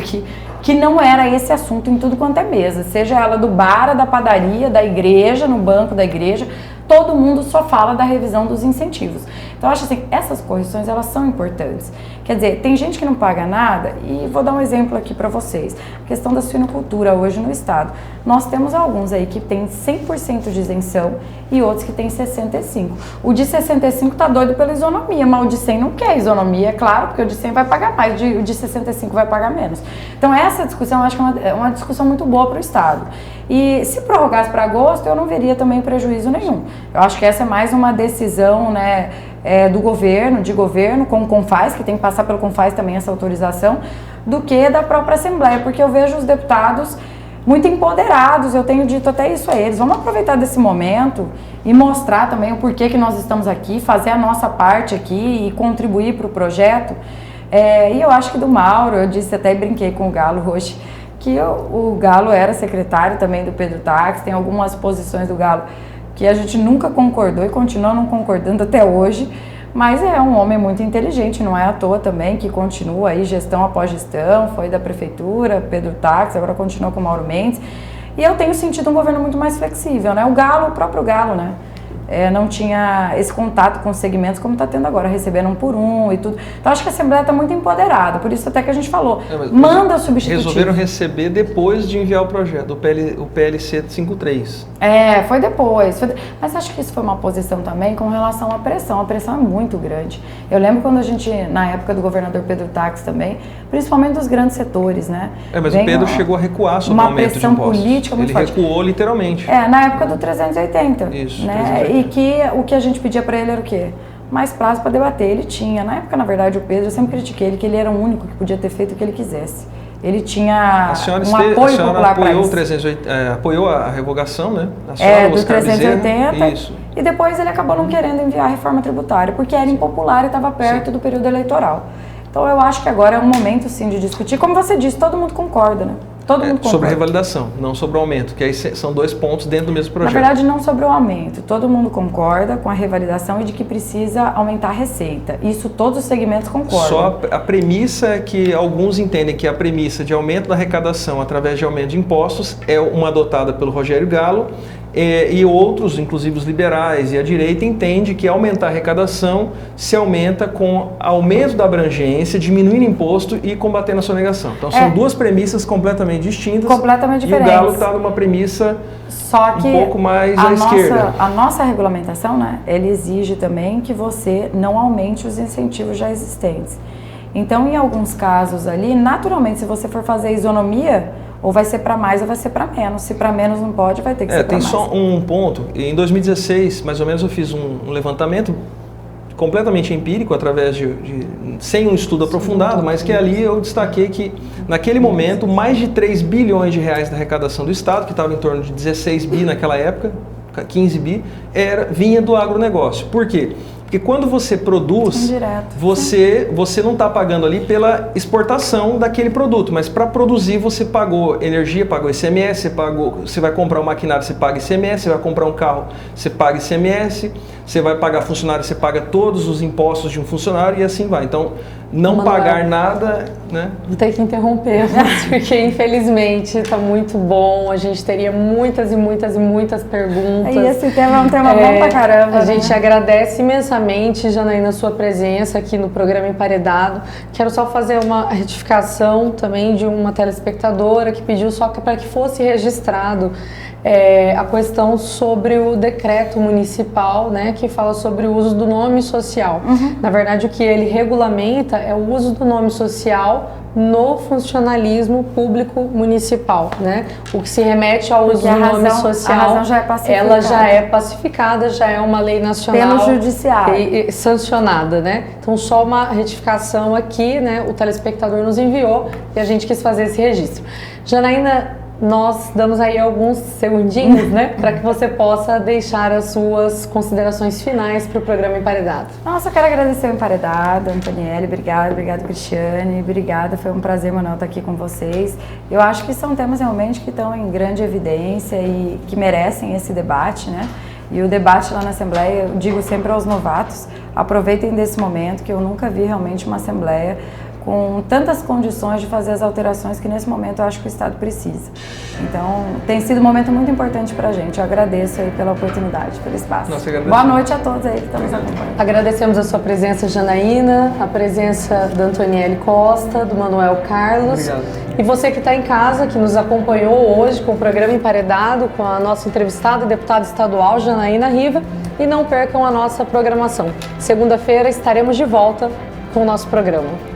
que não era esse assunto em tudo quanto é mesa. Seja ela do bar, da padaria, da igreja, no banco da igreja, todo mundo só fala da revisão dos incentivos. Então, eu acho assim, essas correções, elas são importantes. Quer dizer, tem gente que não paga nada, e vou dar um exemplo aqui para vocês. A questão da suinocultura hoje no estado. Nós temos alguns aí que tem 100% de isenção e outros que tem 65%. O de 65% tá doido pela isonomia, mas o de 100% não quer isonomia, é claro, porque o de 100% vai pagar mais, o de 65% vai pagar menos. Então, essa discussão, eu acho que é uma discussão muito boa para o estado. E se prorrogasse para agosto, eu não veria também prejuízo nenhum. Eu acho que essa é mais uma decisão, né, do governo, com o CONFAS, que tem que passar pelo CONFAS também essa autorização, do que da própria Assembleia, porque eu vejo os deputados muito empoderados, eu tenho dito até isso a eles. Vamos aproveitar desse momento e mostrar também o porquê que nós estamos aqui, fazer a nossa parte aqui e contribuir para o projeto. E eu acho que do Mauro, eu disse até e brinquei com o Galo hoje, que o Galo era secretário também do Pedro Tax, tem algumas posições do Galo que a gente nunca concordou e continua não concordando até hoje, mas é um homem muito inteligente, não é à toa também que continua aí gestão após gestão, foi da prefeitura, Pedro Tax, agora continua com o Mauro Mendes, e eu tenho sentido um governo muito mais flexível, né? O próprio Galo, né? Não tinha esse contato com os segmentos como está tendo agora, recebendo um por um e tudo. Então, acho que a Assembleia está muito empoderada, por isso até que a gente falou, manda o substitutivo. Resolveram receber depois de enviar o projeto, o PLC 53. Foi depois. Mas acho que isso foi uma posição também com relação à pressão. A pressão é muito grande. Eu lembro quando a gente, na época do governador Pedro Tax também, principalmente dos grandes setores, né? Mas o Pedro chegou a recuar sobre o aumento de impostos. Uma pressão política muito forte. Ele recuou literalmente. Na época do 380. Isso, né? 380. E que o que a gente pedia para ele era o quê? Mais prazo para debater. Ele tinha. Na época, na verdade, o Pedro, eu sempre critiquei ele, que ele era o único que podia ter feito o que ele quisesse. Ele tinha apoio popular para isso. Apoiou a revogação, né? A senhora, do 380. Isso. E depois ele acabou não querendo enviar a reforma tributária, porque era impopular e estava perto do período eleitoral. Então eu acho que agora é um momento, sim, de discutir. Como você disse, todo mundo concorda, né? Todo mundo concorda. Sobre a revalidação, não sobre o aumento, que aí são dois pontos dentro do mesmo projeto. Na verdade, não sobre o aumento. Todo mundo concorda com a revalidação e de que precisa aumentar a receita. Isso todos os segmentos concordam. Só a premissa é que alguns entendem que a premissa de aumento da arrecadação através de aumento de impostos é uma adotada pelo Rogério Galo, e outros, inclusive os liberais e a direita, entendem que aumentar a arrecadação se aumenta com aumento da abrangência, diminuindo imposto e combatendo a sonegação. Então são duas premissas completamente distintas. Completamente diferentes. E o Galo está numa premissa um pouco mais à esquerda. A nossa regulamentação, né, ele exige também que você não aumente os incentivos já existentes. Então, em alguns casos ali, naturalmente, se você for fazer isonomia, ou vai ser para mais ou vai ser para menos. Se para menos não pode, vai ter que ser para mais. Tem só um ponto. Em 2016, mais ou menos, eu fiz um levantamento completamente empírico, através sem um estudo aprofundado, mas que ali eu destaquei que, naquele momento, mais de 3 bilhões de reais da arrecadação do Estado, que estava em torno de 16 bi naquela época, 15 bi, vinha do agronegócio. Por quê? Porque quando você produz, você não está pagando ali pela exportação daquele produto, mas para produzir você pagou energia, pagou ICMS, você vai comprar um maquinário, você paga ICMS, você vai comprar um carro, você paga ICMS, você vai pagar funcionário, você paga todos os impostos de um funcionário e assim vai. Então, não pagar nada, né? Vou ter que interromper, porque infelizmente está muito bom, a gente teria muitas e muitas e muitas perguntas. E esse tema é um tema bom pra caramba. A gente agradece imensamente, Janaína, a sua presença aqui no programa Emparedado. Quero só fazer uma retificação também de uma telespectadora que pediu só para que fosse registrado a questão sobre o decreto municipal, né, que fala sobre o uso do nome social. Na verdade, o que ele regulamenta é o uso do nome social no funcionalismo público municipal, né? O que se remete ao uso do nome social, a razão já é pacificada. Ela já é pacificada, já é uma lei nacional pelo judiciário e sancionada, né? Então só uma retificação aqui, né? O telespectador nos enviou e a gente quis fazer esse registro. Janaína, nós damos aí alguns segundinhos, né, para que você possa deixar as suas considerações finais para o programa Emparedado. Nossa, eu quero agradecer o Emparedado, Antonielli, obrigado Cristiane, obrigada, foi um prazer, Manuel, estar aqui com vocês. Eu acho que são temas realmente que estão em grande evidência e que merecem esse debate, né? E o debate lá na Assembleia, eu digo sempre aos novatos, aproveitem desse momento, que eu nunca vi realmente uma Assembleia com tantas condições de fazer as alterações que nesse momento eu acho que o Estado precisa. Então, tem sido um momento muito importante pra gente. Eu agradeço aí pela oportunidade, pelo espaço. Nossa, agradeço. Boa noite a todos aí que estão nos acompanhando. Agradecemos a sua presença, Janaína, a presença da Antoniele Costa, do Manuel Carlos. Obrigado. E você que está em casa, que nos acompanhou hoje com o programa Emparedado, com a nossa entrevistada, deputada estadual, Janaína Riva. E não percam a nossa programação. Segunda-feira estaremos de volta com o nosso programa.